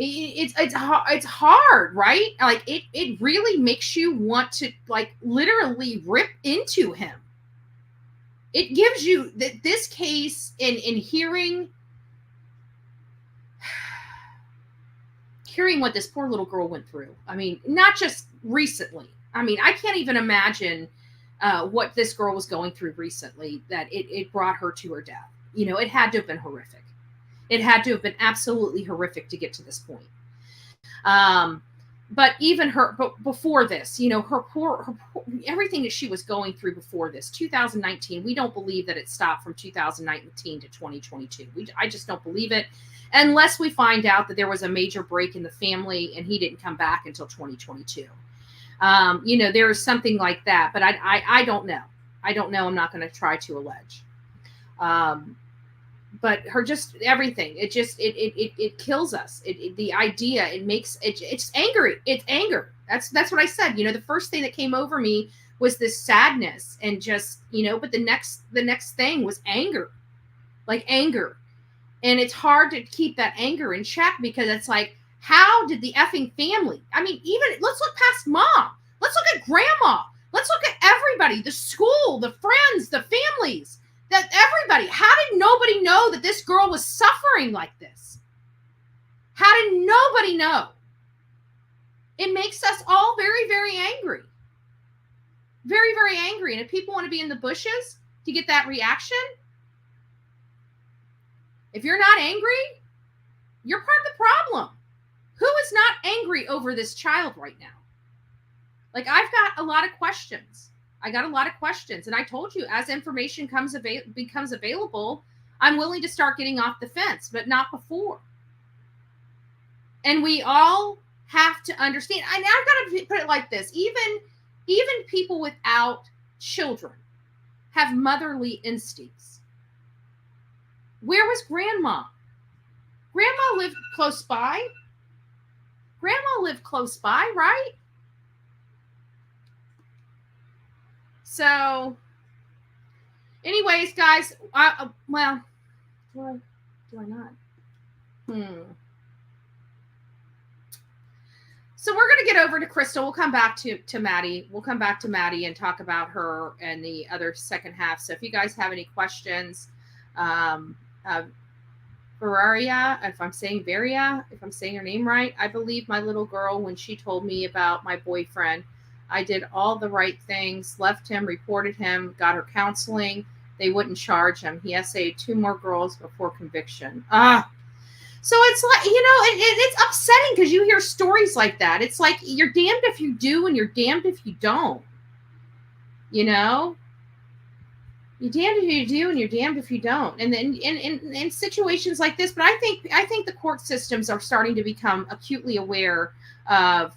It's hard, right? Like, it really makes you want to, like, literally rip into him. It gives you this case in hearing what this poor little girl went through. I mean, not just recently. I mean, I can't even imagine what this girl was going through recently, that it brought her to her death. It had to have been horrific. It had to have been absolutely horrific to get to this point. But even before this, her everything that she was going through before this, 2019, we don't believe that it stopped from 2019 to 2022. I just don't believe it, unless we find out that there was a major break in the family and he didn't come back until 2022. There is something like that, but I don't know. I don't know. I'm not going to try to allege. But her, just everything, it kills us. The idea, it's angry. It's anger. That's what I said. The first thing that came over me was this sadness and just, but the next thing was anger, like anger. And it's hard to keep that anger in check, because it's like, how did the effing family, I mean, even let's look past mom. Let's look at grandma. Let's look at everybody, the school, the friends, the families. That everybody, how did nobody know that this girl was suffering like this? How did nobody know? It makes us all very, very angry. Very, very angry. And if people want to be in the bushes to get that reaction, if you're not angry, You're part of the problem. Who is not angry over this child right now? Like, I've got a lot of questions. I got a lot of questions. And I told you, as information becomes available, I'm willing to start getting off the fence, but not before. And we all have to understand. I've got to put it like this. Even people without children have motherly instincts. Where was Grandma? Grandma lived close by. Grandma lived close by, right? So, anyways, guys, well, do I not? So we're going to get over to Crystal. We'll come back to Maddie. We'll come back to Maddie and talk about her and the other second half. So if you guys have any questions, Veraria, if I'm saying her name right, I believe my little girl, when she told me about my boyfriend, I did all the right things, left him, reported him, got her counseling. They wouldn't charge him. He essayed 2 more girls before conviction. So it's like, it's upsetting because you hear stories like that. It's like you're damned if you do and you're damned if you don't. You're damned if you do and you're damned if you don't. And then in situations like this, but I think the court systems are starting to become acutely aware of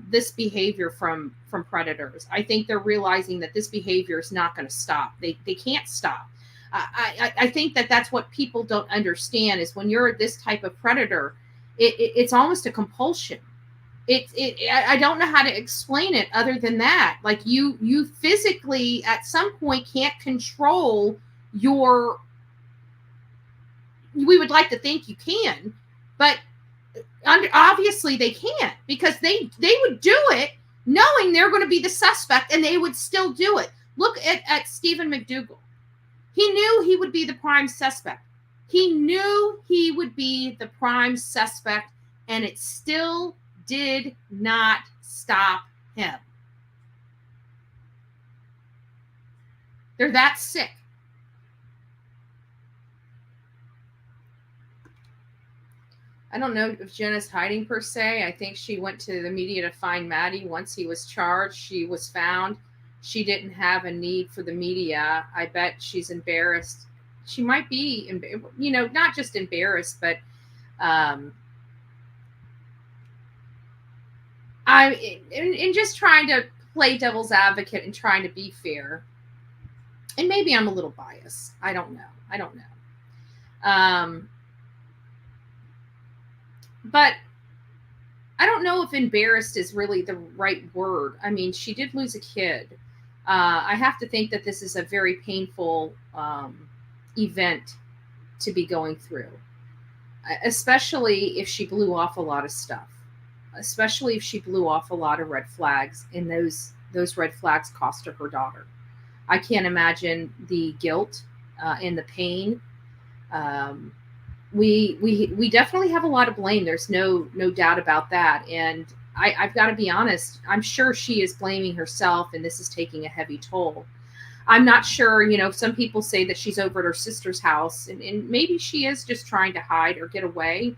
this behavior from predators. I think they're realizing that this behavior is not going to stop. They can't stop. I think that's what people don't understand is when you're this type of predator, it's almost a compulsion. I don't know how to explain it other than that. Like you physically at some point can't control we would like to think you can, but obviously they can't because they would do it knowing they're going to be the suspect and they would still do it. Look at Stephen McDougal. He knew he would be the prime suspect. And it still did not stop him. They're that sick. I don't know if Jenna's hiding per se. I think she went to the media to find Maddie. Once he was charged, she was found. She didn't have a need for the media. I bet she's embarrassed. She might be, not just embarrassed, but in just trying to play devil's advocate and trying to be fair. And maybe I'm a little biased. I don't know. But I don't know if embarrassed is really the right word. I mean, she did lose a kid. I have to think that this is a very painful event to be going through, especially if she blew off a lot of stuff, especially if she blew off a lot of red flags, and those red flags cost her daughter. I can't imagine the guilt and the pain. We definitely have a lot of blame. There's no doubt about that. And I've got to be honest. I'm sure she is blaming herself, and this is taking a heavy toll. I'm not sure, some people say that she's over at her sister's house, and maybe she is just trying to hide or get away.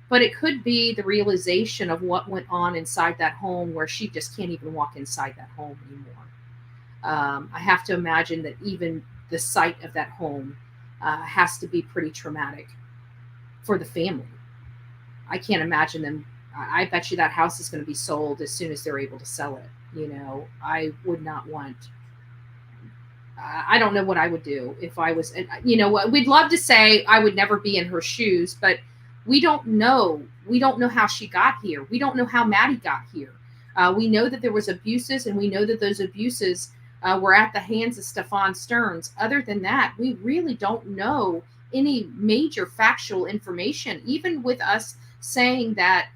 But it could be the realization of what went on inside that home where she just can't even walk inside that home anymore. I have to imagine that even the sight of that home has to be pretty traumatic for the family. I can't imagine them. I bet you that house is going to be sold as soon as they're able to sell it. I would not want, I don't know what I would do if I was, we'd love to say I would never be in her shoes, but we don't know. We don't know how she got here. We don't know how Maddie got here. We know that there was abuses, and we know that those abuses were at the hands of Stephan Stearns. Other than that, we really don't know any major factual information. Even with us saying that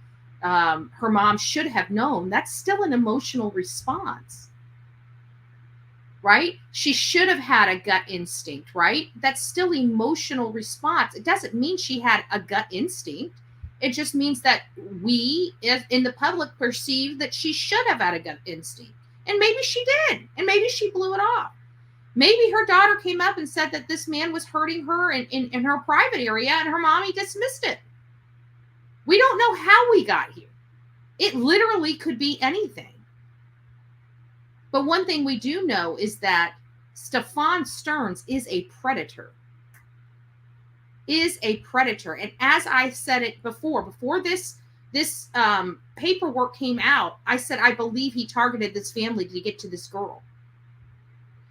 her mom should have known, that's still an emotional response, right? She should have had a gut instinct, right? That's still emotional response. It doesn't mean she had a gut instinct. It just means that we in the public perceive that she should have had a gut instinct. And maybe she did. And maybe she blew it off. Maybe her daughter came up and said that this man was hurting her in her private area, and her mommy dismissed it. We don't know how we got here. It literally could be anything. But one thing we do know is that Stephan Stearns is a predator. And as I said it before this paperwork came out, I said I believe he targeted this family to get to this girl.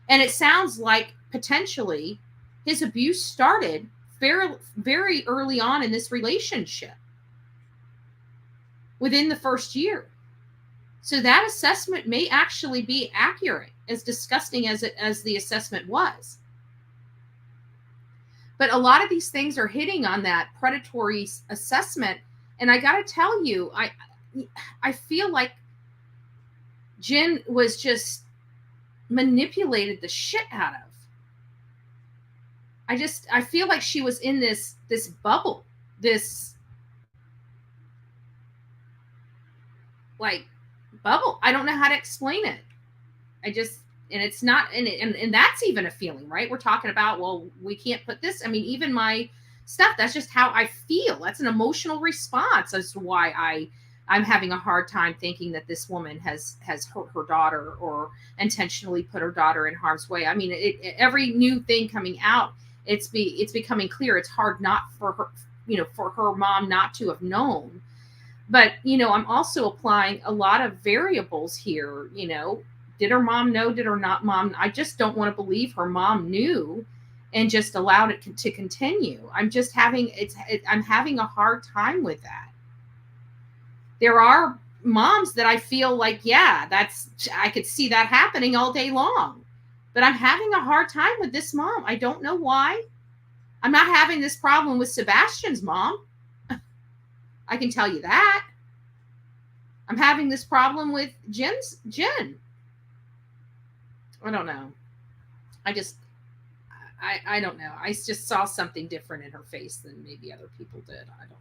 And it sounds like potentially his abuse started very, very early on in this relationship, within the first year. So that assessment may actually be accurate, as disgusting as the assessment was. But a lot of these things are hitting on that predatory assessment. And I got to tell you, I feel like Jen was just manipulated the shit out of. I feel like she was in this bubble, this like bubble. I don't know how to explain it. And it's not, and that's even a feeling, right? We're talking about, well, we can't put this. I mean, even my stuff, that's just how I feel. That's an emotional response as to why I'm having a hard time thinking that this woman has hurt her daughter or intentionally put her daughter in harm's way. I mean, every new thing coming out, it's becoming clear. It's hard not for her, for her mom not to have known. But, I'm also applying a lot of variables here. Did her mom know? Did her not mom? I just don't want to believe her mom knew and just allowed it to continue. I'm having a hard time with that. There are moms that I feel like, yeah, I could see that happening all day long. But I'm having a hard time with this mom. I don't know why. I'm not having this problem with Sebastian's mom. I can tell you that. I'm having this problem with Jen. I don't know. I don't know. I just saw something different in her face than maybe other people did. I don't know.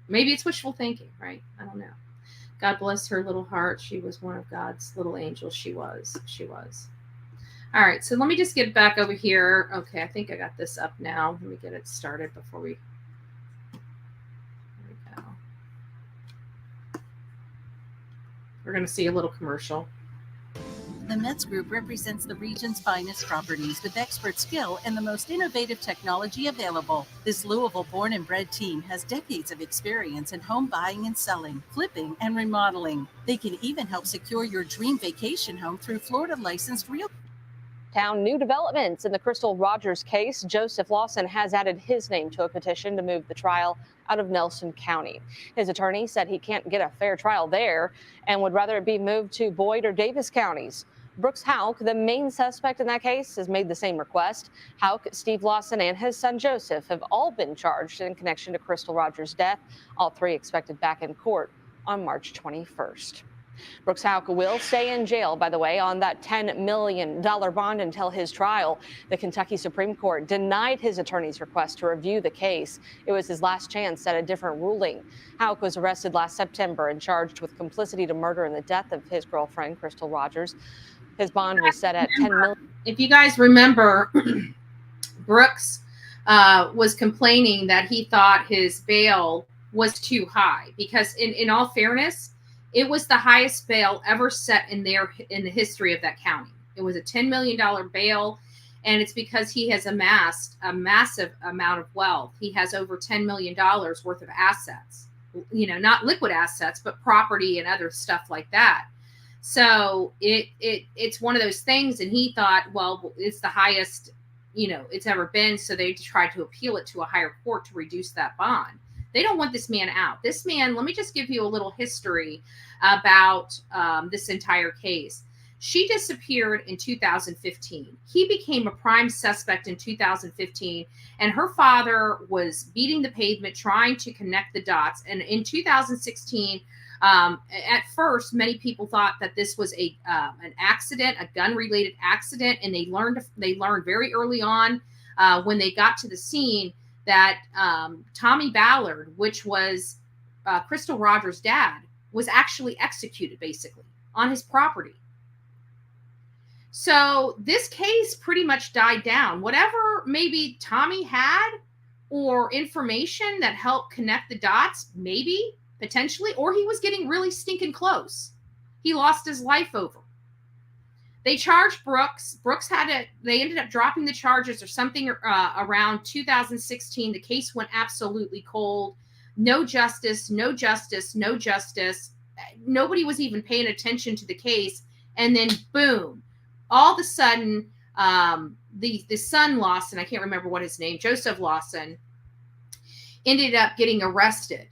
Maybe it's wishful thinking, right? I don't know. God bless her little heart. She was one of God's little angels. She was. All right. So let me just get back over here. Okay. I think I got this up now. Let me get it started before we. There we go. We're going to see a little commercial. The Metz Group represents the region's finest properties with expert skill and the most innovative technology available. This Louisville-born and bred team has decades of experience in home buying and selling, flipping, and remodeling. They can even help secure your dream vacation home through Florida-licensed real. New developments in the Crystal Rogers case. Joseph Lawson has added his name to a petition to move the trial out of Nelson County. His attorney said he can't get a fair trial there and would rather it be moved to Boyd or Davis counties. Brooks Houck, the main suspect in that case, has made the same request. Houck, Steve Lawson, and his son Joseph have all been charged in connection to Crystal Rogers' death. All three expected back in court on March 21st. Brooks Houck will stay in jail, by the way, on that $10 million bond until his trial. The Kentucky Supreme Court denied his attorney's request to review the case. It was his last chance at a different ruling. Houck was arrested last September and charged with complicity to murder in the death of his girlfriend, Crystal Rogers. His bond was set at $10 million. If you guys remember, Brooks was complaining that he thought his bail was too high because, in all fairness, it was the highest bail ever set in the history of that county. It was a $10 million bail, and it's because he has amassed a massive amount of wealth. He has over $10 million worth of assets, not liquid assets, but property and other stuff like that. So it's one of those things, and he thought, well, it's the highest, it's ever been. So they tried to appeal it to a higher court to reduce that bond. They don't want this man out. This man, let me just give you a little history about this entire case. She disappeared in 2015. He became a prime suspect in 2015, and her father was beating the pavement trying to connect the dots. And in 2016, at first, many people thought that this was an accident, a gun-related accident, and they learned very early on when they got to the scene that Tommy Ballard, which was Crystal Rogers' dad, was actually executed basically on his property. So this case pretty much died down. Whatever maybe Tommy had or information that helped connect the dots, maybe, potentially, or he was getting really stinking close. He lost his life over. They charged Brooks. They ended up dropping the charges or something around 2016. The case went absolutely cold. No justice, no justice, no justice. Nobody was even paying attention to the case. And then boom, all of a sudden, the son Lawson, I can't remember what his name, Joseph Lawson, ended up getting arrested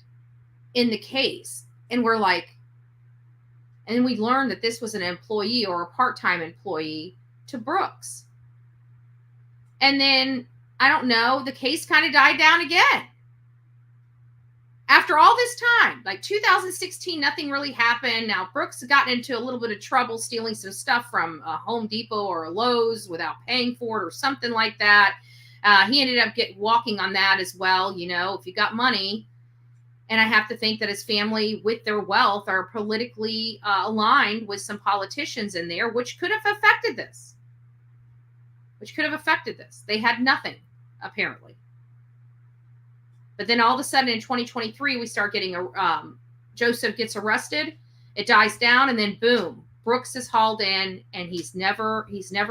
in the case. And we're like, and we learned that this was an employee or a part-time employee to Brooks. And then, I don't know, the case kind of died down again. After all this time, like 2016, nothing really happened. Now, Brooks had gotten into a little bit of trouble stealing some stuff from a Home Depot or a Lowe's without paying for it or something like that. He ended up walking on that as well. You know, if you got money. And I have to think that his family, with their wealth, are politically aligned with some politicians in there, which could have affected this. They had nothing, apparently. But then all of a sudden in 2023, we start getting Joseph gets arrested. It dies down, and then boom, Brooks is hauled in, and he's never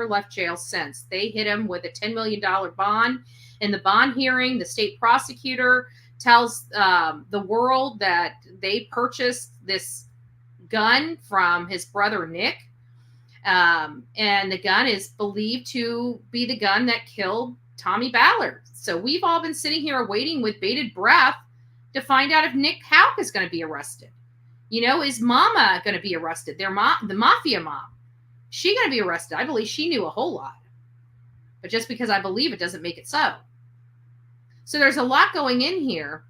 left jail since. They hit him with a $10 million bond. In the bond hearing, the state prosecutor tells the world that they purchased this gun from his brother Nick, and the gun is believed to be the gun that killed Tommy Ballard. So we've all been sitting here waiting with bated breath to find out if Nick Houck is going to be arrested. You know, is Mama going to be arrested? Their mom, the mafia mom, she going to be arrested? I believe she knew a whole lot, but just because I believe it doesn't make it so. So there's a lot going in here.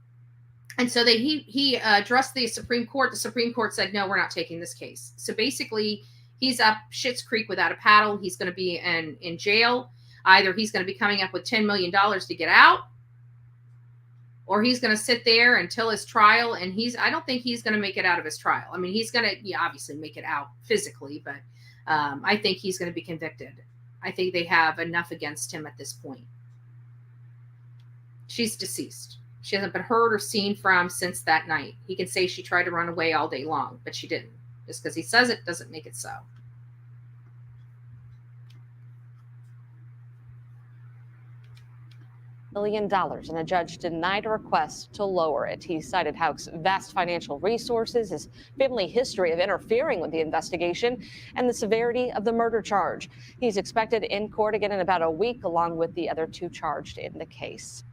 And so he addressed the Supreme Court. The Supreme Court said, no, we're not taking this case. So basically, he's up Schitt's Creek without a paddle. He's going to be in jail. Either he's going to be coming up with $10 million to get out, or he's going to sit there until his trial. And I don't think he's going to make it out of his trial. I mean, he's going to obviously make it out physically, but I think he's going to be convicted. I think they have enough against him at this point. She's deceased. She hasn't been heard or seen from since that night. He can say she tried to run away all day long, but she didn't. Just because he says it doesn't make it so. $1 million, and a judge denied a request to lower it. He cited Houck's vast financial resources, his family history of interfering with the investigation, and the severity of the murder charge. He's expected in court again in about a week, along with the other two charged in the case.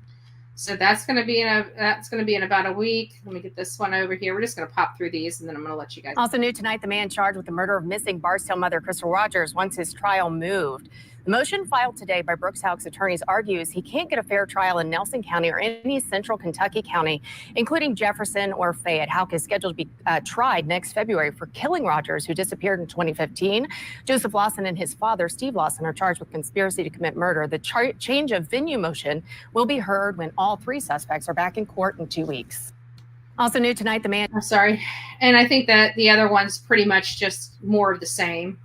So that's going to be in about a week. Let me get this one over here. We're just going to pop through these, and then I'm going to let you guys. Also new tonight, the man charged with the murder of missing Bardstown mother Crystal Rogers wants his trial moved. The motion filed today by Brooks Houck's attorneys argues he can't get a fair trial in Nelson County or any central Kentucky county, including Jefferson or Fayette. Houck is scheduled to be tried next February for killing Rogers, who disappeared in 2015. Joseph Lawson and his father, Steve Lawson, are charged with conspiracy to commit murder. The change of venue motion will be heard when all three suspects are back in court in 2 weeks. Also new tonight, the man. I'm sorry. And I think that the other one's pretty much just more of the same.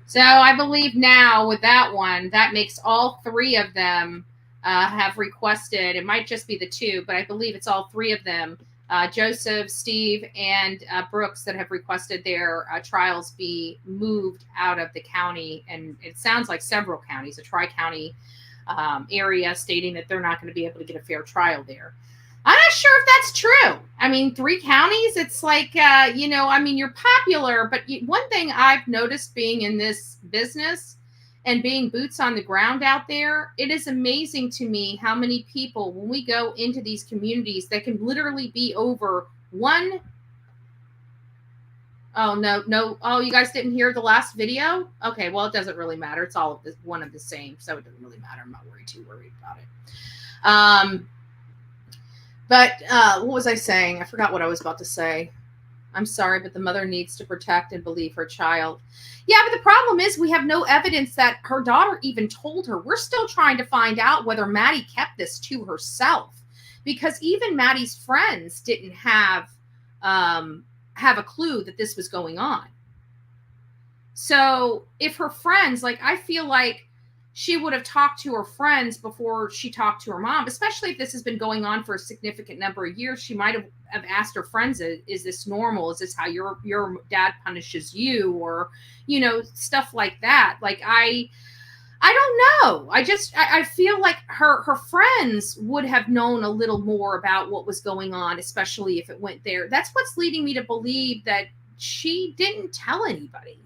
So I believe now with that one, that makes all three of them have requested. It might just be the two, but I believe it's all three of them, Joseph, Steve, and Brooks, that have requested their trials be moved out of the county. And it sounds like several counties, a tri-county area, stating that they're not going to be able to get a fair trial there. I'm not sure if that's true. I mean, 3 counties, it's like, you're popular. But one thing I've noticed being in this business and being boots on the ground out there, it is amazing to me how many people, when we go into these communities, that can literally be over one. Oh, no. Oh, you guys didn't hear the last video? Okay, well, it doesn't really matter. It's all of this, one of the same, so it doesn't really matter. I'm not too worried about it. But what was I saying? I forgot what I was about to say. I'm sorry, but the mother needs to protect and believe her child. Yeah, but the problem is we have no evidence that her daughter even told her. We're still trying to find out whether Maddie kept this to herself, because even Maddie's friends didn't have a clue that this was going on. So if her friends, like, I feel like she would have talked to her friends before she talked to her mom, especially if this has been going on for a significant number of years. She might have asked her friends, is this normal? Is this how your dad punishes you? Or, you know, stuff like that. Like, I don't know. I feel like her friends would have known a little more about what was going on, especially if it went there. That's what's leading me to believe that she didn't tell anybody.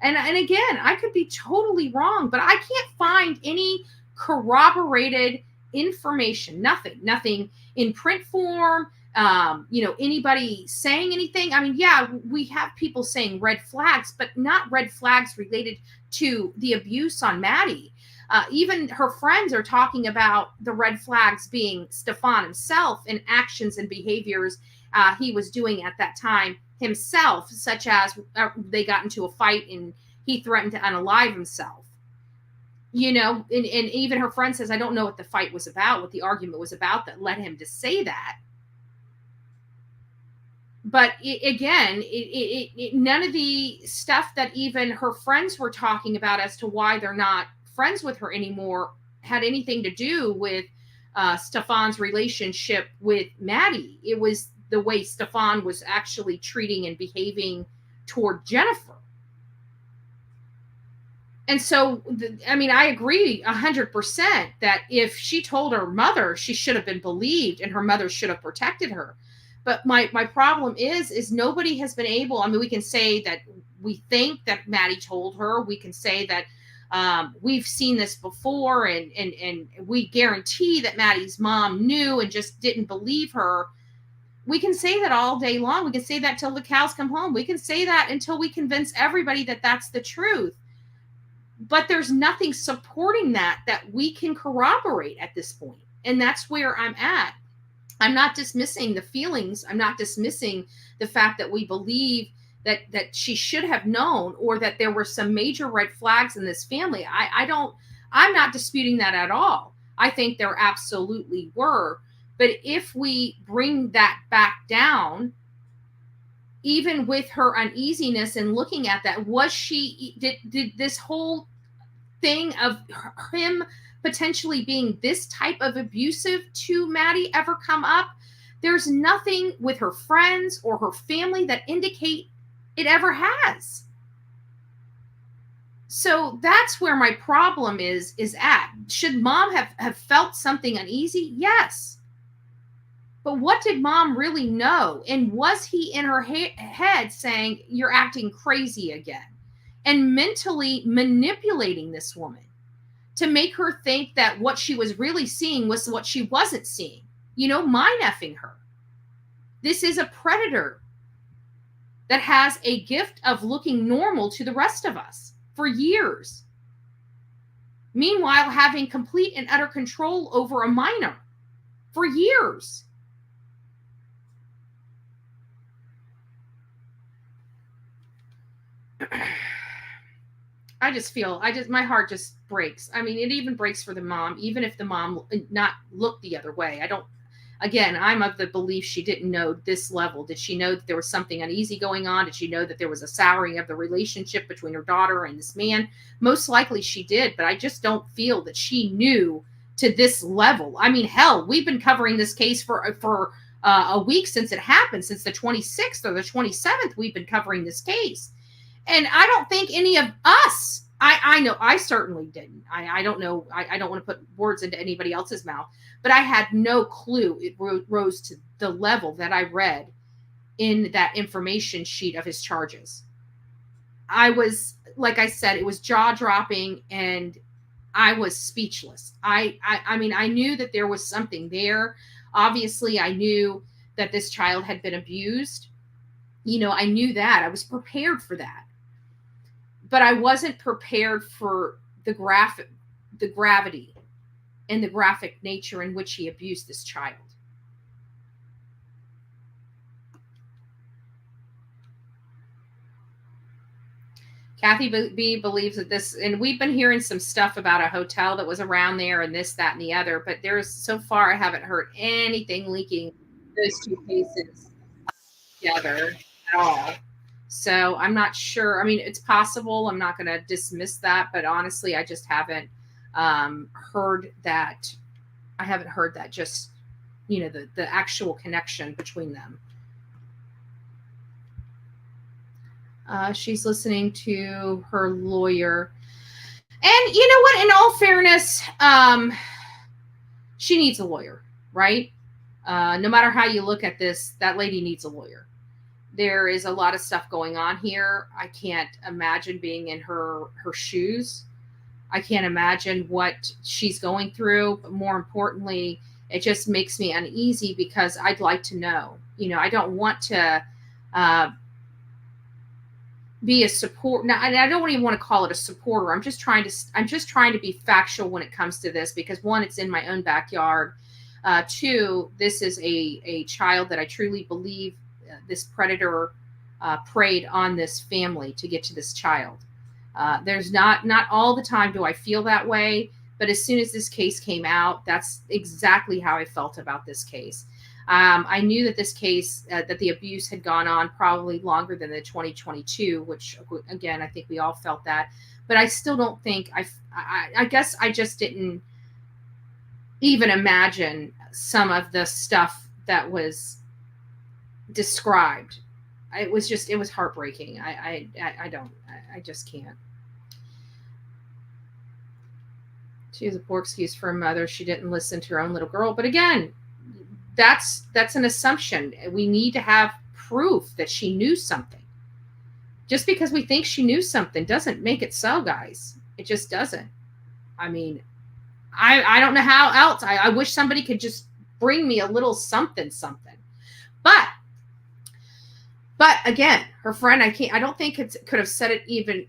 And again, I could be totally wrong, but I can't find any corroborated information. Nothing in print form. Anybody saying anything. I mean, yeah, we have people saying red flags, but not red flags related to the abuse on Maddie. Even her friends are talking about the red flags being Stephan himself and actions and behaviors he was doing at that time himself, such as they got into a fight and he threatened to unalive himself. You know, and even her friend says, I don't know what the fight was about, what the argument was about that led him to say that. But none of the stuff that even her friends were talking about as to why they're not friends with her anymore had anything to do with Stephan's relationship with Maddie. It was the way Stephan was actually treating and behaving toward Jennifer. And so, I agree 100% that if she told her mother, she should have been believed and her mother should have protected her. But my problem is nobody has been able. I mean, we can say that we think that Maddie told her. We can say that we've seen this before, and we guarantee that Maddie's mom knew and just didn't believe her. We can say that all day long. We can say that till the cows come home. We can say that until we convince everybody that that's the truth. But there's nothing supporting that we can corroborate at this point. And that's where I'm at. I'm not dismissing the feelings. I'm not dismissing the fact that we believe that she should have known, or that there were some major red flags in this family. I'm not disputing that at all. I think there absolutely were. But if we bring that back down, even with her uneasiness and looking at that, did this whole thing of him potentially being this type of abusive to Maddie ever come up? There's nothing with her friends or her family that indicate it ever has. So that's where my problem is at. Should mom have felt something uneasy? Yes. But what did mom really know? And was he in her head saying, you're acting crazy again? And mentally manipulating this woman to make her think that what she was really seeing was what she wasn't seeing. You know, mind effing her. This is a predator that has a gift of looking normal to the rest of us for years. Meanwhile, having complete and utter control over a minor for years. My heart just breaks. I mean, it even breaks for the mom, even if the mom not looked the other way. I'm of the belief she didn't know this level. Did she know that there was something uneasy going on? Did she know that there was a souring of the relationship between her daughter and this man? Most likely she did, but I just don't feel that she knew to this level. I mean, hell, we've been covering this case for a week since it happened, since the 26th or the 27th, we've been covering this case. And I don't think any of us, I know I certainly didn't. I don't know. I don't want to put words into anybody else's mouth, but I had no clue it rose to the level that I read in that information sheet of his charges. I was, like I said, it was jaw-dropping and I was speechless. I mean, I knew that there was something there. Obviously, I knew that this child had been abused. You know, I knew that. I was prepared for that. But I wasn't prepared for the gravity and the graphic nature in which he abused this child. Kathy B believes that this, and we've been hearing some stuff about a hotel that was around there and this, that, and the other, but there's, so far, I haven't heard anything linking those two cases together at all. So I'm not sure. I mean, it's possible. I'm not going to dismiss that, but honestly, I just haven't heard that. I haven't heard that, just, you know, the actual connection between them. She's listening to her lawyer. And you know what? In all fairness, she needs a lawyer, right? No matter how you look at this, that lady needs a lawyer. There is a lot of stuff going on here. I can't imagine being in her shoes. I can't imagine what she's going through. But more importantly, it just makes me uneasy because I'd like to know. You know, I don't want to be a support. Now, and I don't even want to call it a supporter. I'm just trying to be factual when it comes to this, because one, it's in my own backyard. Two, this is a child that I truly believe this predator preyed on this family to get to this child. There's not all the time do I feel that way, but as soon as this case came out, that's exactly how I felt about this case. I knew that this case, that the abuse had gone on probably longer than the 2022, which again, I think we all felt that, but I still don't think I guess I just didn't even imagine some of the stuff that was described. It was heartbreaking. I just can't. She has a poor excuse for a mother. She didn't listen to her own little girl. But again, that's an assumption. We need to have proof that she knew something. Just because we think she knew something doesn't make it so, guys. It just doesn't. I mean, I don't know how else. I wish somebody could just bring me a little something. But again, her friend, I don't think it could have said it even,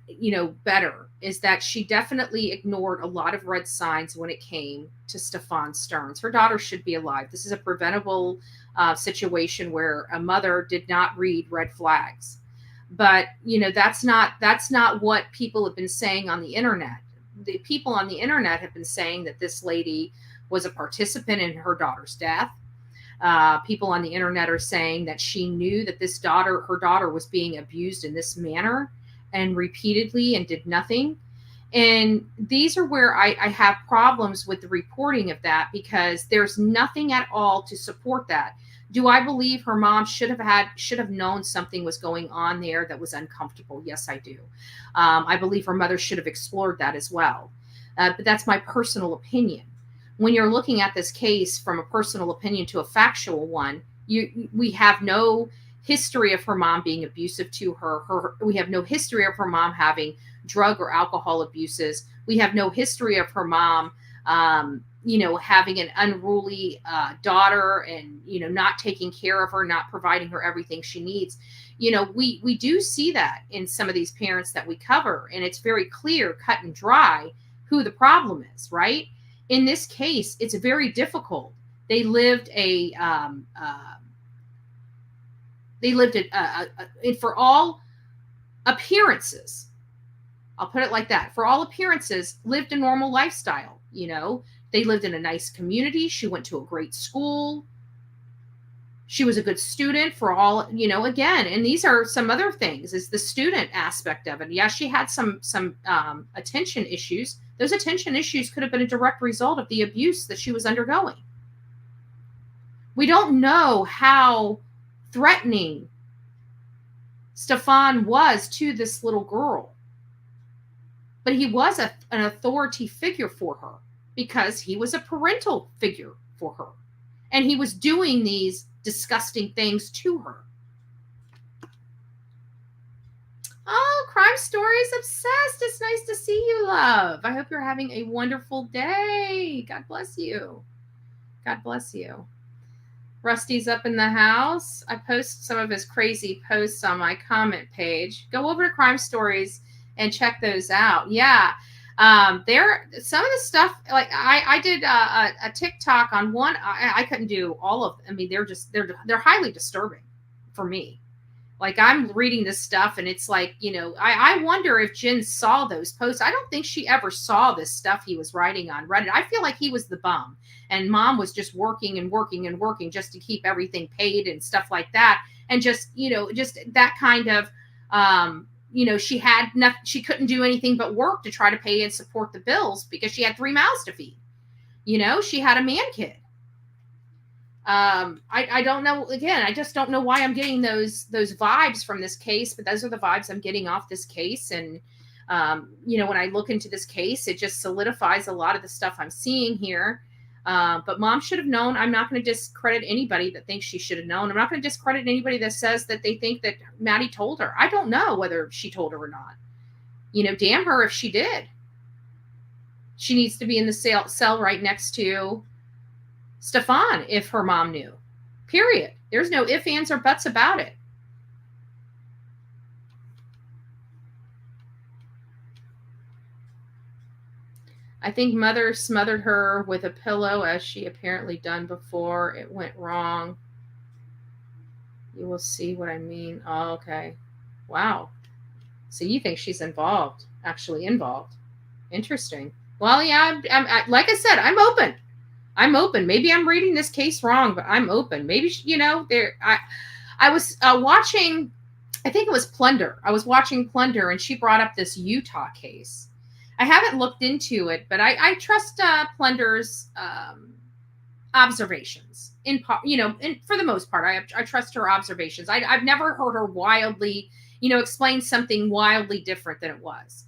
better, is that she definitely ignored a lot of red signs when it came to Stephan Stearns. Her daughter should be alive. This is a preventable situation where a mother did not read red flags. But, that's not what people have been saying on the internet. The people on the internet have been saying that this lady was a participant in her daughter's death. People on the internet are saying that she knew that her daughter was being abused in this manner and repeatedly and did nothing. And these are where I have problems with the reporting of that, because there's nothing at all to support that. Do I believe her mom should have known something was going on there that was uncomfortable? Yes, I do. I believe her mother should have explored that as well. But that's my personal opinion. When you're looking at this case from a personal opinion to a factual one, we have no history of her mom being abusive to her. We have no history of her mom having drug or alcohol abuses. We have no history of her mom, having an unruly daughter and, not taking care of her, not providing her everything she needs. We do see that in some of these parents that we cover, and it's very clear, cut and dry, who the problem is, right? In this case, it's very difficult. They lived for all appearances, I'll put it like that, for all appearances, lived a normal lifestyle. They lived in a nice community. She went to a great school. She was a good student for all, again, and these are some other things, is the student aspect of it. Yeah, she had some attention issues. Those attention issues could have been a direct result of the abuse that she was undergoing. We don't know how threatening Stephan was to this little girl, but he was an authority figure for her because he was a parental figure for her, and he was doing these disgusting things to her. Oh, Crime Stories Obsessed. It's nice to see you, love. I hope you're having a wonderful day. God bless you. God bless you. Rusty's up in the house. I post some of his crazy posts on my comment page. Go over to Crime Stories and check those out. Yeah. There, some of the stuff, like I did a TikTok on one. I couldn't do all of them. I mean, they're highly disturbing for me. Like, I'm reading this stuff and it's like, I wonder if Jen saw those posts. I don't think she ever saw this stuff he was writing on Reddit. I feel like he was the bum and mom was just working and working and working just to keep everything paid and stuff like that. And just, just that kind of, she had nothing, she couldn't do anything but work to try to pay and support the bills because she had 3 mouths to feed. She had a man kid. I don't know. Again, I just don't know why I'm getting those vibes from this case, but those are the vibes I'm getting off this case. And, when I look into this case, it just solidifies a lot of the stuff I'm seeing here. But mom should have known. I'm not going to discredit anybody that thinks she should have known. I'm not going to discredit anybody that says that they think that Maddie told her. I don't know whether she told her or not. Damn her if she did. She needs to be in the cell right next to Stephan if her mom knew. Period. There's no ifs, ands, or buts about it. I think mother smothered her with a pillow as she apparently done before. It went wrong. You will see what I mean. Oh, okay. Wow. So you think she's actually involved. Interesting. Well, yeah, I'm like I said, I'm open. Maybe I'm reading this case wrong, but I'm open. Maybe, I was watching, I think it was Plunder. I was watching Plunder and she brought up this Utah case. I haven't looked into it, but I trust Plunder's observations for the most part. I trust her observations. I've never heard her wildly, explain something wildly different than it was.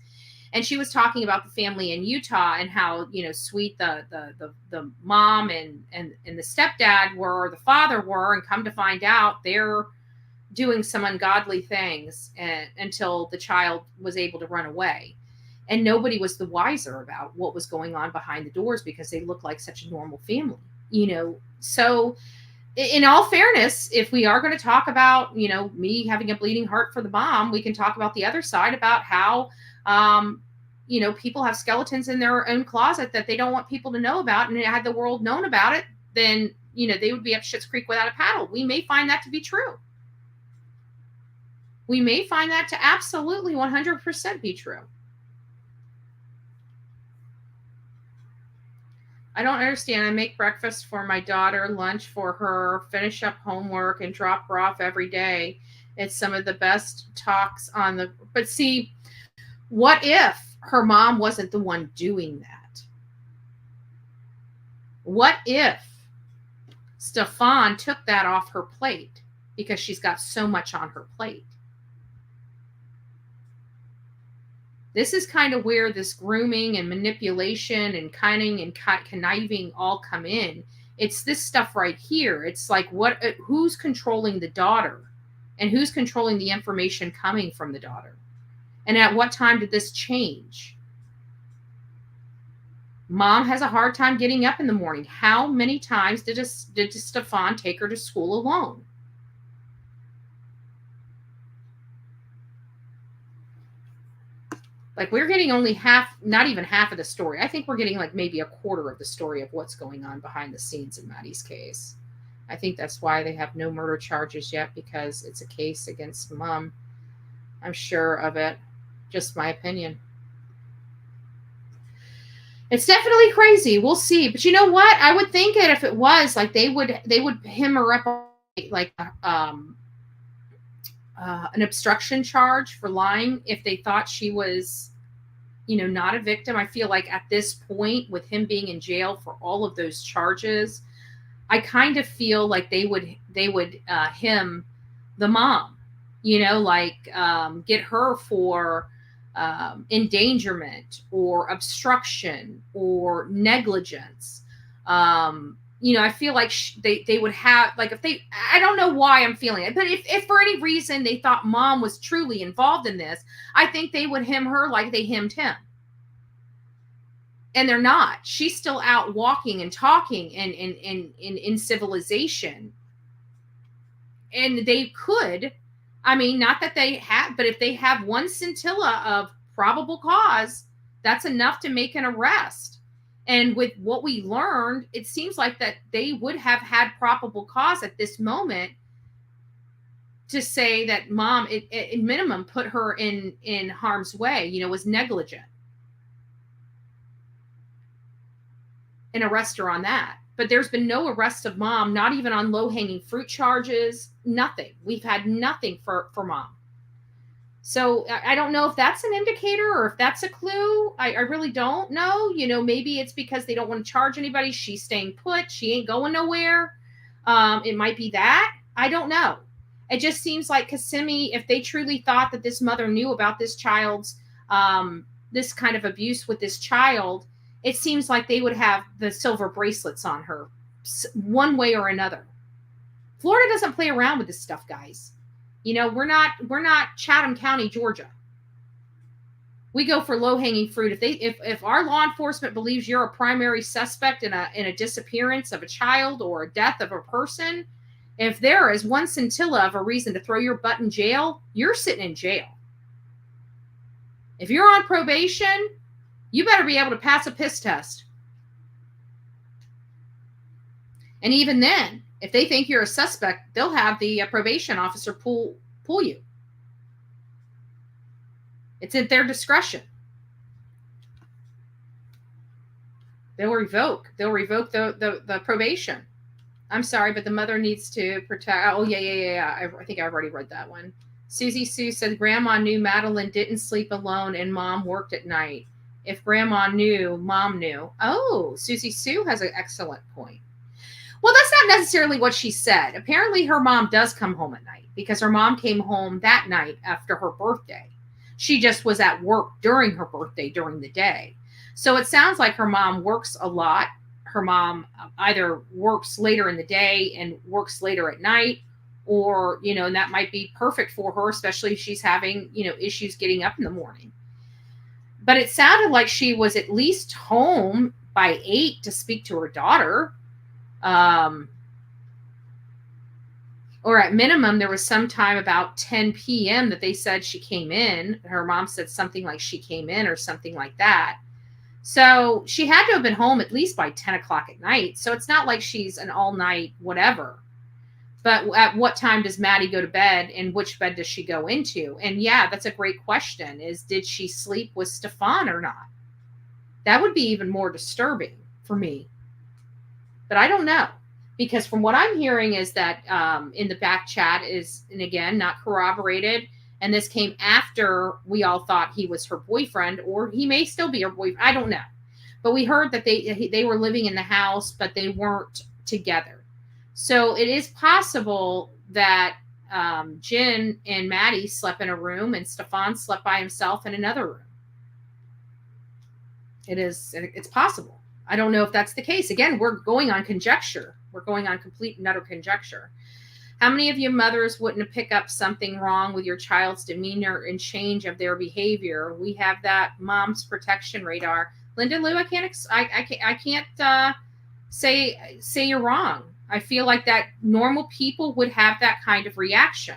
And she was talking about the family in Utah and how, sweet the mom and the stepdad were, the father were, and come to find out they're doing some ungodly things until the child was able to run away. And nobody was the wiser about what was going on behind the doors because they looked like such a normal family, So in all fairness, if we are going to talk about, me having a bleeding heart for the mom, we can talk about the other side about how, people have skeletons in their own closet that they don't want people to know about. And had the world known about it, then, they would be up Schitt's Creek without a paddle. We may find that to be true. We may find that to absolutely 100% be true. I don't understand. I make breakfast for my daughter, lunch for her, finish up homework, and drop her off every day. It's some of the best talks but see, what if her mom wasn't the one doing that? What if Stephan took that off her plate because she's got so much on her plate? This is kind of where this grooming and manipulation and cunning and conniving all come in. It's this stuff right here. It's like, who's controlling the daughter and who's controlling the information coming from the daughter? And at what time did this change? Mom has a hard time getting up in the morning. How many times did Stephan take her to school alone? Like, we're getting only not even half of the story. I think we're getting like maybe a quarter of the story of what's going on behind the scenes in Maddie's case. I think that's why they have no murder charges yet, because it's a case against mom. I'm sure of it. Just my opinion. It's definitely crazy. We'll see. But you know what? I would think that if it was, like, they would hem her up like an obstruction charge for lying if they thought she was, not a victim. I feel like at this point, with him being in jail for all of those charges, I kind of feel like they would hem the mom, get her for endangerment or obstruction or negligence. I feel like they would have, like, if they, I don't know why I'm feeling it, but if for any reason they thought mom was truly involved in this, I think they would hem her like they hemmed him. And they're not. She's still out walking and talking and in civilization. And they could, not that they have, but if they have one scintilla of probable cause, that's enough to make an arrest. And with what we learned, it seems like that they would have had probable cause at this moment to say that mom, at minimum, put her in harm's way, was negligent. And arrest her on that. But there's been no arrest of mom, not even on low-hanging fruit charges, nothing. We've had nothing for mom. So I don't know if that's an indicator or if that's a clue. I really don't know. Maybe it's because they don't want to charge anybody. She's staying put. She ain't going nowhere. It might be that. I don't know. It just seems like Kissimmee, if they truly thought that this mother knew about this child's, this kind of abuse with this child, it seems like they would have the silver bracelets on her one way or another. Florida doesn't play around with this stuff, guys. We're not Chatham County, Georgia. We go for low-hanging fruit. If our law enforcement believes you're a primary suspect in a disappearance of a child or a death of a person, if there is one scintilla of a reason to throw your butt in jail, you're sitting in jail. If you're on probation, you better be able to pass a piss test. And even then, if they think you're a suspect, they'll have the probation officer pull you. It's at their discretion. They'll revoke the probation. I'm sorry, but the mother needs to protect. Oh, yeah. I think I've already read that one. Susie Sue said Grandma knew Madeline didn't sleep alone and Mom worked at night. If Grandma knew, Mom knew. Oh, Susie Sue has an excellent point. Well, that's not necessarily what she said. Apparently, her mom does come home at night because her mom came home that night after her birthday. She just was at work during her birthday during the day. So it sounds like her mom works a lot. Her mom either works later in the day and works later at night, or, and that might be perfect for her, especially if she's having, issues getting up in the morning. But it sounded like she was at least home by 8 to speak to her daughter. Or at minimum, there was some time about 10 p.m. that they said she came in. Her mom said something like she came in or something like that. So she had to have been home at least by 10 o'clock at night. So it's not like she's an all-night whatever. But at what time does Maddie go to bed, and which bed does she go into? And yeah, that's a great question, did she sleep with Stephan or not? That would be even more disturbing for me. But I don't know, because from what I'm hearing is that in the back chat is, and again, not corroborated, and this came after we all thought he was her boyfriend, or he may still be her boyfriend. I don't know. But we heard that they were living in the house, but they weren't together. So it is possible that Jen and Maddie slept in a room and Stephan slept by himself in another room. It's possible. I don't know if that's the case. Again, we're going on conjecture. We're going on complete and utter conjecture. How many of you mothers wouldn't pick up something wrong with your child's demeanor and change of their behavior? We have that mom's protection radar. Linda Lou, I can't say you're wrong. I feel like that normal people would have that kind of reaction.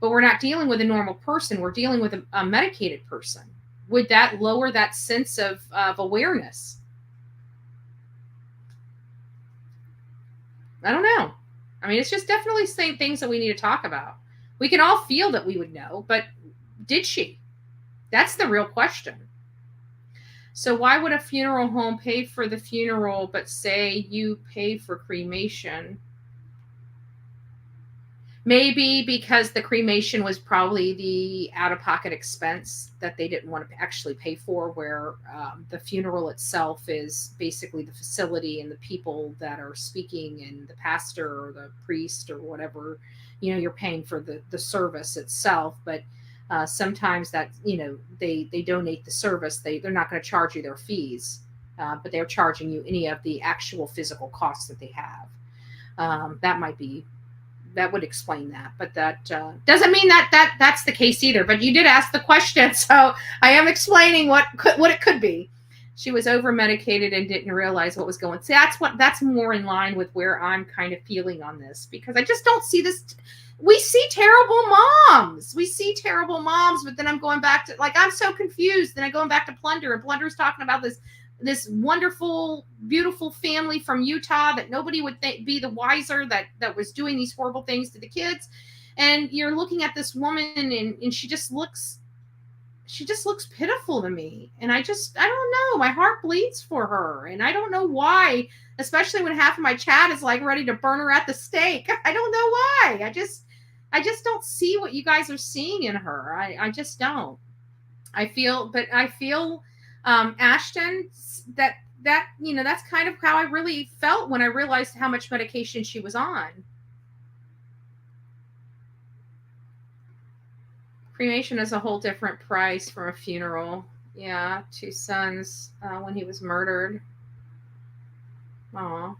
But we're not dealing with a normal person. We're dealing with a medicated person. Would that lower that sense of awareness? I don't know. I mean, it's just definitely saying things that we need to talk about. We can all feel that we would know, but did she? That's the real question. So why would a funeral home pay for the funeral, but say you pay for cremation? Maybe because the cremation was probably the out-of-pocket expense that they didn't want to actually pay for, where the funeral itself is basically the facility and the people that are speaking and the pastor or the priest or whatever, you're paying for the service itself. But sometimes that, they donate the service. They're not going to charge you their fees, but they're charging you any of the actual physical costs that they have. That would explain that, but that doesn't mean that's the case either. But you did ask the question, so I am explaining what it could be. She was over medicated and didn't realize what was going on. That's more in line with where I'm kind of feeling on this, because I just don't see this. We see terrible moms. But then I'm going back to, I'm so confused. Then I'm going back to Plunder, and Plunder's talking about this wonderful, beautiful family from Utah that nobody would be the wiser that was doing these horrible things to the kids. And you're looking at this woman and she just looks pitiful to me. And I don't know. My heart bleeds for her. And I don't know why, especially when half of my chat is like ready to burn her at the stake. I don't know why. I just don't see what you guys are seeing in her. I just don't. I feel Ashton, that that's kind of how I really felt when I realized how much medication she was on. Cremation is a whole different price from a funeral. Yeah, 2 sons when he was murdered. Aw.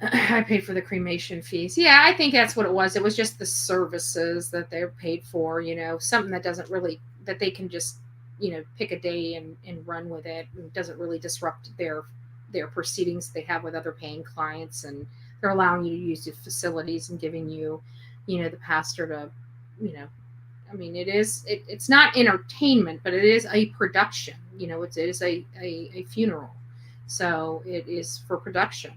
I paid for the cremation fees. Yeah, I think that's what it was. It was just the services that they're paid for, something that doesn't really, that they can just, pick a day and run with it. It doesn't really disrupt their proceedings they have with other paying clients. And they're allowing you to use the facilities and giving you, the pastor to, it's not entertainment, but it is a production. It is a funeral. So it is for production.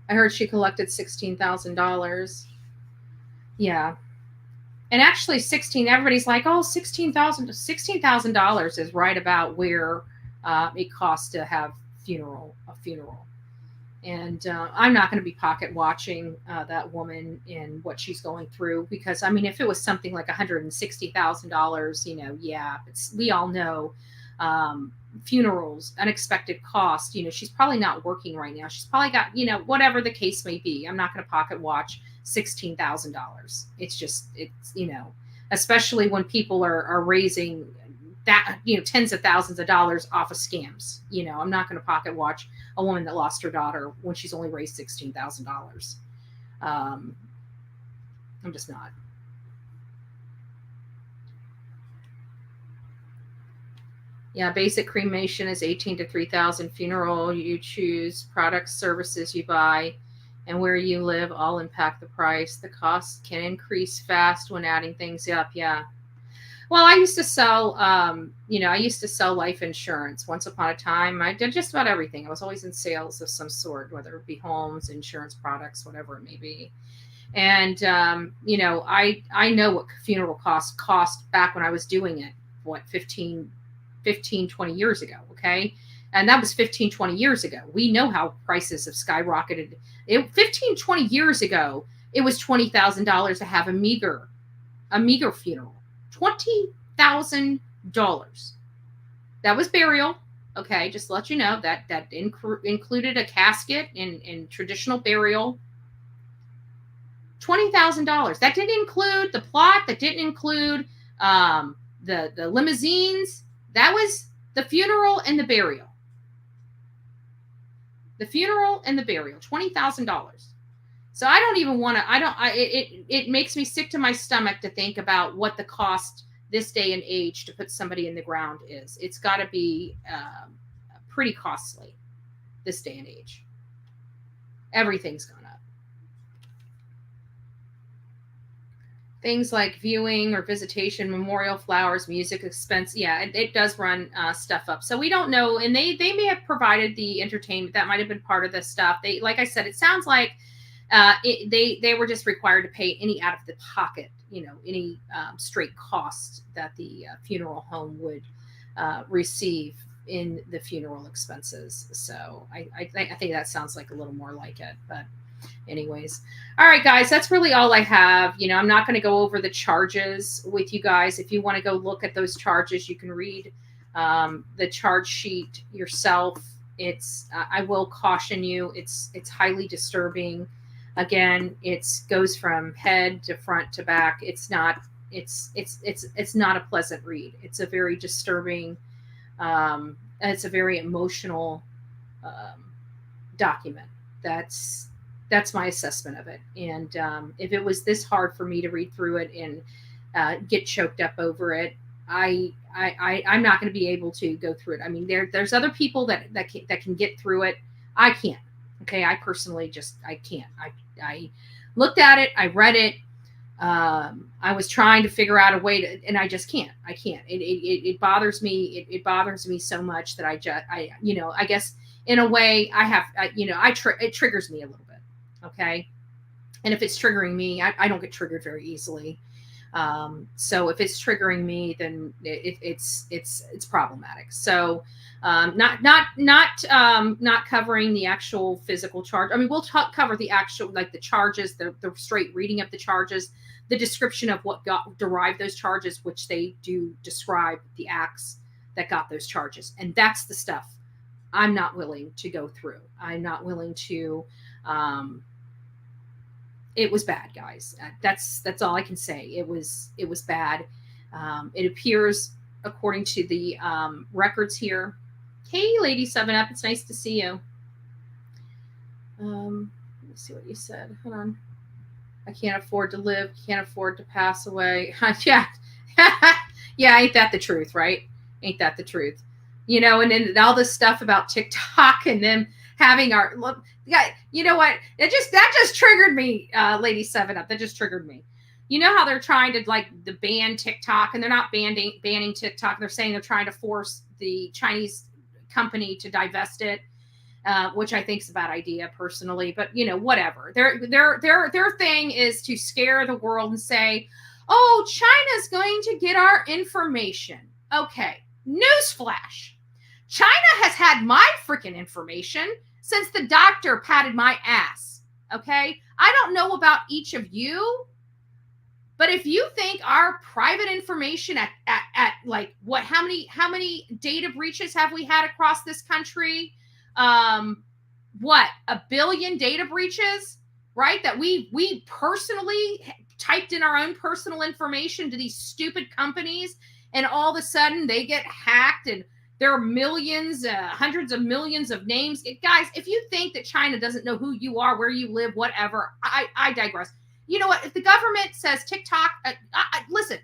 I heard she collected $16,000. Yeah. And actually everybody's like, oh, $16,000 is right about where it costs to have a funeral. And I'm not going to be pocket watching that woman and what she's going through, because if it was something like $160,000, we all know funerals, unexpected cost, she's probably not working right now. She's probably got, whatever the case may be. I'm not going to pocket watch $16,000. It's especially when people are raising that, tens of thousands of dollars off of scams. I'm not going to pocket watch a woman that lost her daughter when she's only raised $16,000. I'm just not. Yeah, basic cremation is $18,000 to $3,000. Funeral, you choose products, services you buy, and where you live all impact the price. The cost can increase fast when adding things up. Yeah. Well, I used to sell, life insurance once upon a time. I did just about everything. I was always in sales of some sort, whether it be homes, insurance products, whatever it may be. And, I know what funeral cost back when I was doing it, 15, 20 years ago. Okay. And that was 15, 20 years ago. We know how prices have skyrocketed. 15, 20 years ago, it was $20,000 to have a meager funeral. $20,000. That was burial. Okay. Just to let you know that included a casket and traditional burial. $20,000. That didn't include the plot. That didn't include the limousines. That was the funeral and the burial. The funeral and the burial, $20,000. So I don't even want to, it makes me sick to my stomach to think about what the cost this day and age to put somebody in the ground is. It's got to be pretty costly this day and age. Everything's gone up. Things like viewing or visitation, memorial, flowers, music, expense. Yeah, it does run stuff up. So we don't know. And they may have provided the entertainment. That might have been part of the stuff. They, like I said, it sounds like they were just required to pay any out of the pocket, any straight costs that the funeral home would receive in the funeral expenses. So I think that sounds like a little more like it, but anyways. All right, guys, that's really all I have. I'm not going to go over the charges with you guys. If you want to go look at those charges, you can read the charge sheet yourself. I will caution you, it's highly disturbing. Again, it goes from head to front to back. It's not a pleasant read. It's a very disturbing, it's a very emotional document. That's my assessment of it. And if it was this hard for me to read through it and get choked up over it, I'm not going to be able to go through it. I mean, there's other people that can get through it. I can't. Okay, I personally I can't. I looked at it. I read it. I was trying to figure out a way to, and I just can't. I can't. It bothers me. It bothers me so much that I guess in a way it triggers me a little bit. Okay. And if it's triggering me, I don't get triggered very easily. So if it's triggering me, then it's problematic. So not covering the actual physical charge. I mean, we'll cover the actual, like the charges, the straight reading of the charges, the description of what derived those charges, which they do describe the acts that got those charges. And that's the stuff I'm not willing to go through. I'm not willing to, it was bad, guys. That's all I can say. It was bad. It appears, according to the records here. Hey, Lady 7-Up, it's nice to see you. Let me see what you said. Hold on. I can't afford to live. Can't afford to pass away. Yeah. Yeah, ain't that the truth, right? Ain't that the truth? You know, and then all this stuff about TikTok and them having our look. Yeah, you know what? That just triggered me, Lady 7-Up. That just triggered me. You know how they're trying to ban TikTok, and they're not banning TikTok. They're saying they're trying to force the Chinese company to divest it, which I think is a bad idea personally. But you know, whatever. Their thing is to scare the world and say, "Oh, China's going to get our information." Okay, newsflash: China has had my freaking information since the doctor patted my ass. Okay, I don't know about each of you. But if you think our private information at like what, how many data breaches have we had across this country? What, 1 billion data breaches, right? That we personally typed in our own personal information to these stupid companies, and all of a sudden they get hacked, and there are millions, hundreds of millions of names. Guys, if you think that China doesn't know who you are, where you live, whatever, I digress. You know what? If the government says TikTok, listen,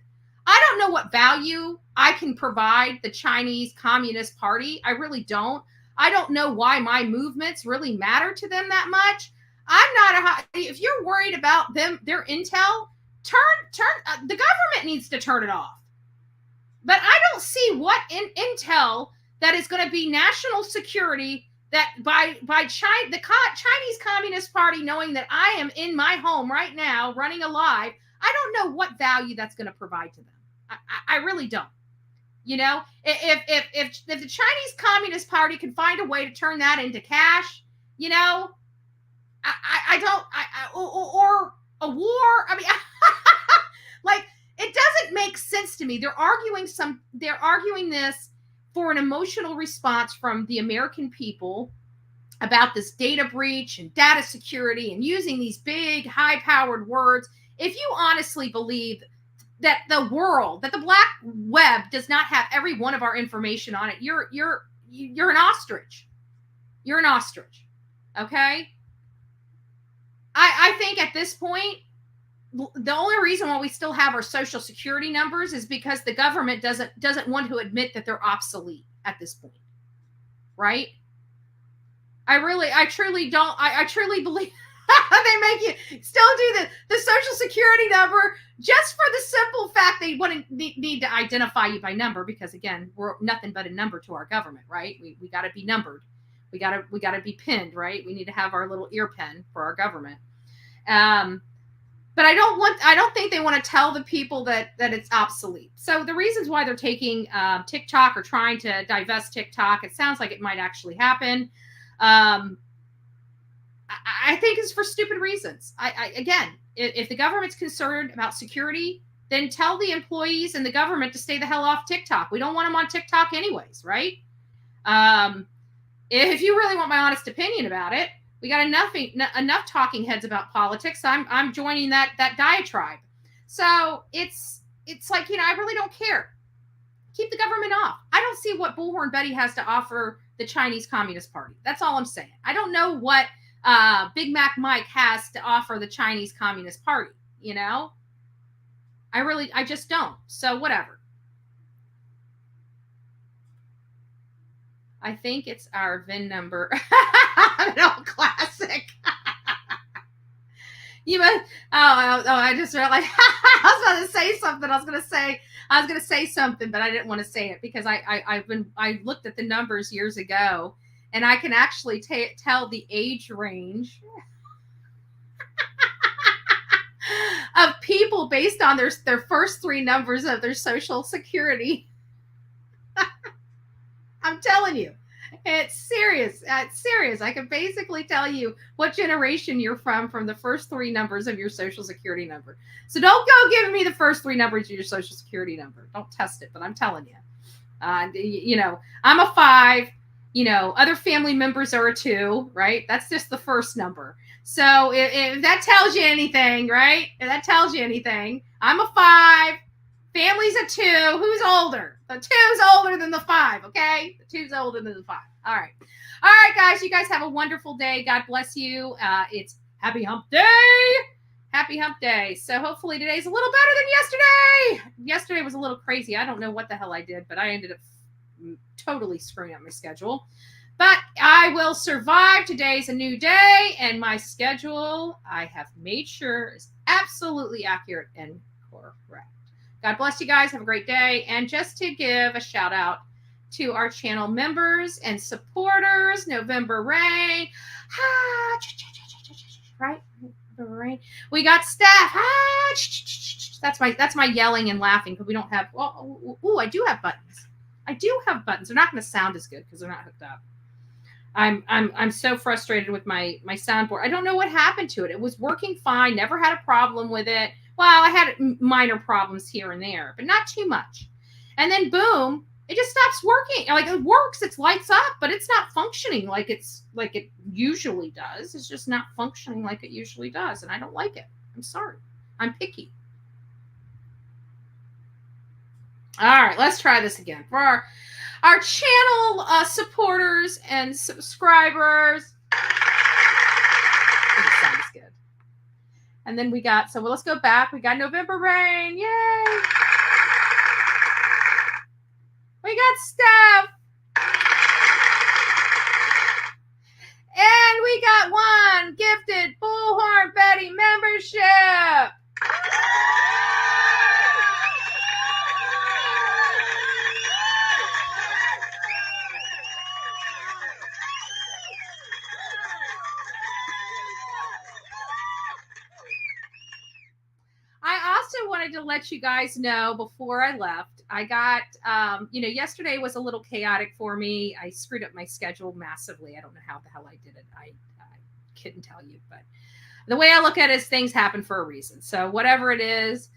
I don't know what value I can provide the Chinese Communist Party. I really don't. I don't know why my movements really matter to them that much. If you're worried about them, their intel, the government needs to turn it off. But I don't see what intel that is going to be national security that by China, the Chinese Communist Party, knowing that I am in my home right now running a live, I don't know what value that's going to provide to them. I really don't. You know, if the Chinese Communist Party can find a way to turn that into cash, you know, or a war. I mean, like, it doesn't make sense to me. They're arguing this for an emotional response from the American people about this data breach and data security and using these big, high-powered words. If you honestly believe that the black web does not have every one of our information on it, you're an ostrich. You're an ostrich. Okay? I think at this point, the only reason why we still have our social security numbers is because the government doesn't want to admit that they're obsolete at this point, right? I truly believe they make you still do the social security number just for the simple fact they wouldn't need to identify you by number, because again, we're nothing but a number to our government, right? We got to be numbered. We got to be pinned, right? We need to have our little ear pin for our government. But I don't think they want to tell the people that it's obsolete. So the reasons why they're taking TikTok or trying to divest TikTok, it sounds like it might actually happen. I think it's for stupid reasons. Again, if the government's concerned about security, then tell the employees and the government to stay the hell off TikTok. We don't want them on TikTok anyways, right? If you really want my honest opinion about it, we got enough talking heads about politics. I'm joining that diatribe. So it's like, you know, I really don't care. Keep the government off. I don't see what bullhornbetty has to offer the Chinese Communist Party. That's all I'm saying. I don't know what Big Mac Mike has to offer the Chinese Communist Party. You know, I just don't. So whatever. I think it's our VIN number. No, classic. You must. I just realized I was about to say something. I was going to say something, but I didn't want to say it because I looked at the numbers years ago, and I can actually tell the age range. of people based on their first three numbers of their social security. I'm telling you, it's serious. It's serious. I can basically tell you what generation you're from the first three numbers of your social security number. So don't go giving me the first three numbers of your social security number. Don't test it, but I'm telling you. You know, I'm a 5. You know, other family members are a 2, right? That's just the first number. So if that tells you anything, right? If that tells you anything, I'm a 5. Family's a 2. Who's older? The 2's older than the 5, okay? The 2's older than the 5. All right. All right, guys. You guys have a wonderful day. God bless you. It's Happy Hump Day. Happy Hump Day. So hopefully today's a little better than yesterday. Yesterday was a little crazy. I don't know what the hell I did, but I ended up totally screwing up my schedule. But I will survive. Today's a new day, and my schedule, I have made sure, is absolutely accurate and correct. God bless you guys. Have a great day. And just to give a shout out to our channel members and supporters, November Rain. Right? Rain. We got Steph. That's my yelling and laughing because we don't have. Oh, I do have buttons. I do have buttons. They're not going to sound as good because they're not hooked up. I'm so frustrated with my soundboard. I don't know what happened to it. It was working fine. Never had a problem with it. Well, I had minor problems here and there, but not too much. And then boom, it just stops working. Like it works, it lights up, but it's not functioning like it usually does. It's just not functioning like it usually does, and I don't like it. I'm sorry. I'm picky. All right, let's try this again. For our channel supporters and subscribers. It sounds good. And then we got, so let's go back. We got November Rain. Yay. We got Steph. And we got one gifted Bullhorn Betty membership. I also wanted to let you guys know before I left, I got, yesterday was a little chaotic for me. I screwed up my schedule massively. I don't know how the hell I did it. I couldn't tell you, but the way I look at it is things happen for a reason. So whatever it is.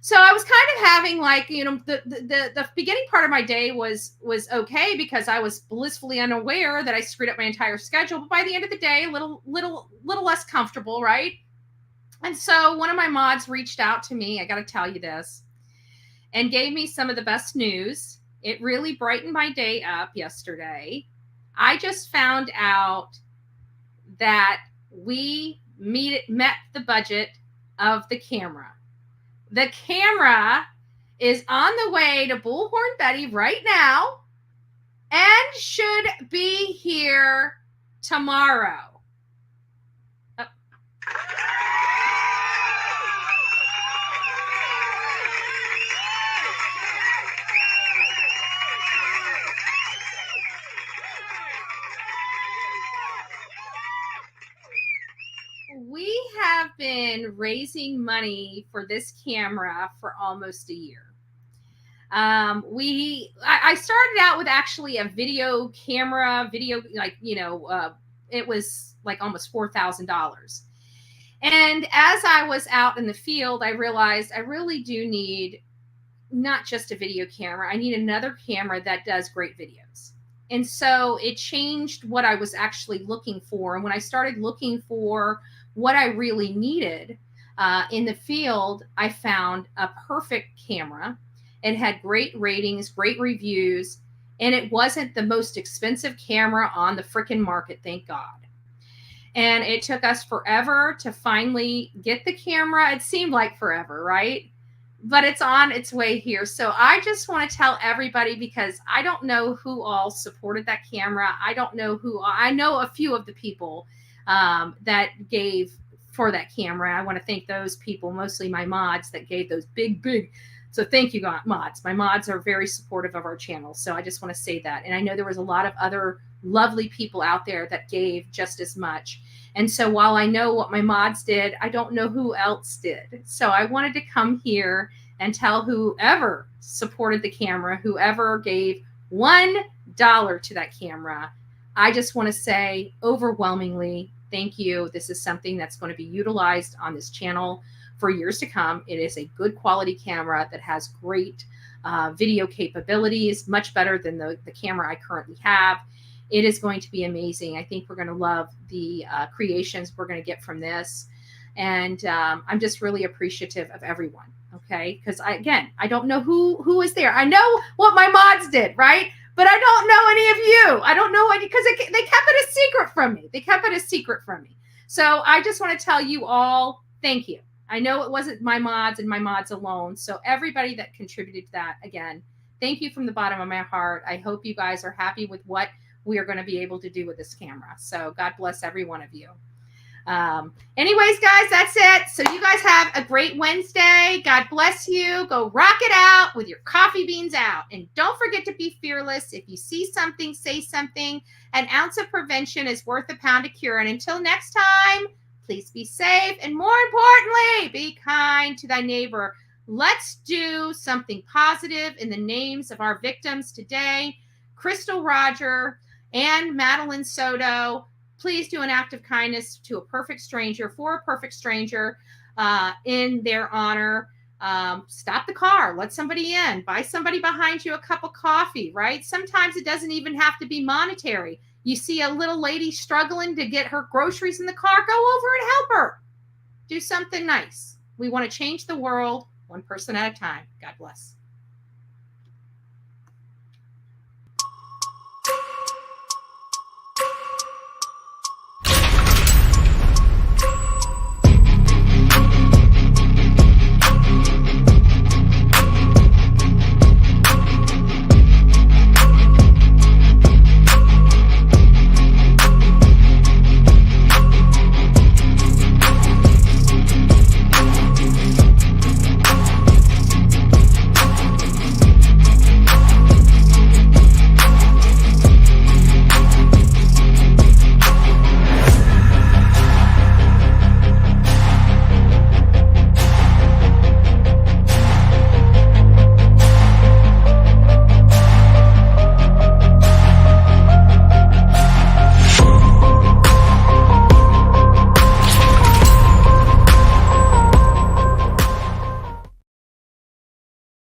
So I was kind of having the beginning part of my day was okay because I was blissfully unaware that I screwed up my entire schedule. But by the end of the day, a little less comfortable, right? And so one of my mods reached out to me, I got to tell you this, and gave me some of the best news. It really brightened my day up yesterday. I just found out that we met the budget of the camera. The camera is on the way to Bullhorn Betty right now and should be here tomorrow. We have been raising money for this camera for almost a year. I started out with actually a video camera, it was like almost $4,000. And as I was out in the field, I realized I really do need not just a video camera. I need another camera that does great videos. And so it changed what I was actually looking for. And when I started looking for what I really needed in the field, I found a perfect camera. It had great ratings, great reviews, and it wasn't the most expensive camera on the frickin' market, thank God. And it took us forever to finally get the camera. It seemed like forever, right? But it's on its way here. So I just want to tell everybody, because I don't know who all supported that camera. I know a few of the people that gave for that camera. I want to thank those people, mostly my mods that gave those big. So thank you, mods. My mods are very supportive of our channel. So I just want to say that. And I know there was a lot of other lovely people out there that gave just as much. And so while I know what my mods did, I don't know who else did. So I wanted to come here and tell whoever supported the camera, whoever gave $1 to that camera, I just want to say overwhelmingly, thank you. This is something that's going to be utilized on this channel for years to come. It is a good quality camera that has great video capabilities, much better than the camera I currently have. It is going to be amazing. I think we're going to love the creations we're going to get from this. And I'm just really appreciative of everyone. Okay. Because I don't know who is there. I know what my mods did, right? But I don't know any of you. I don't know any, because they kept it a secret from me. They kept it a secret from me. So I just want to tell you all, thank you. I know it wasn't my mods and my mods alone. So everybody that contributed to that, again, thank you from the bottom of my heart. I hope you guys are happy with what we are going to be able to do with this camera. So God bless every one of you. Anyways, guys, that's it. So you guys have a great Wednesday. God bless you. Go rock it out with your coffee beans out. And don't forget to be fearless. If you see something, say something. An ounce of prevention is worth a pound of cure. And until next time, please be safe. And more importantly, be kind to thy neighbor. Let's do something positive in the names of our victims today. Crystal Roger and Madeline Soto. Please do an act of kindness to a perfect stranger, for a perfect stranger, in their honor. Stop the car, let somebody in, buy somebody behind you a cup of coffee, right? Sometimes it doesn't even have to be monetary. You see a little lady struggling to get her groceries in the car, go over and help her. Do something nice. We want to change the world one person at a time. God bless.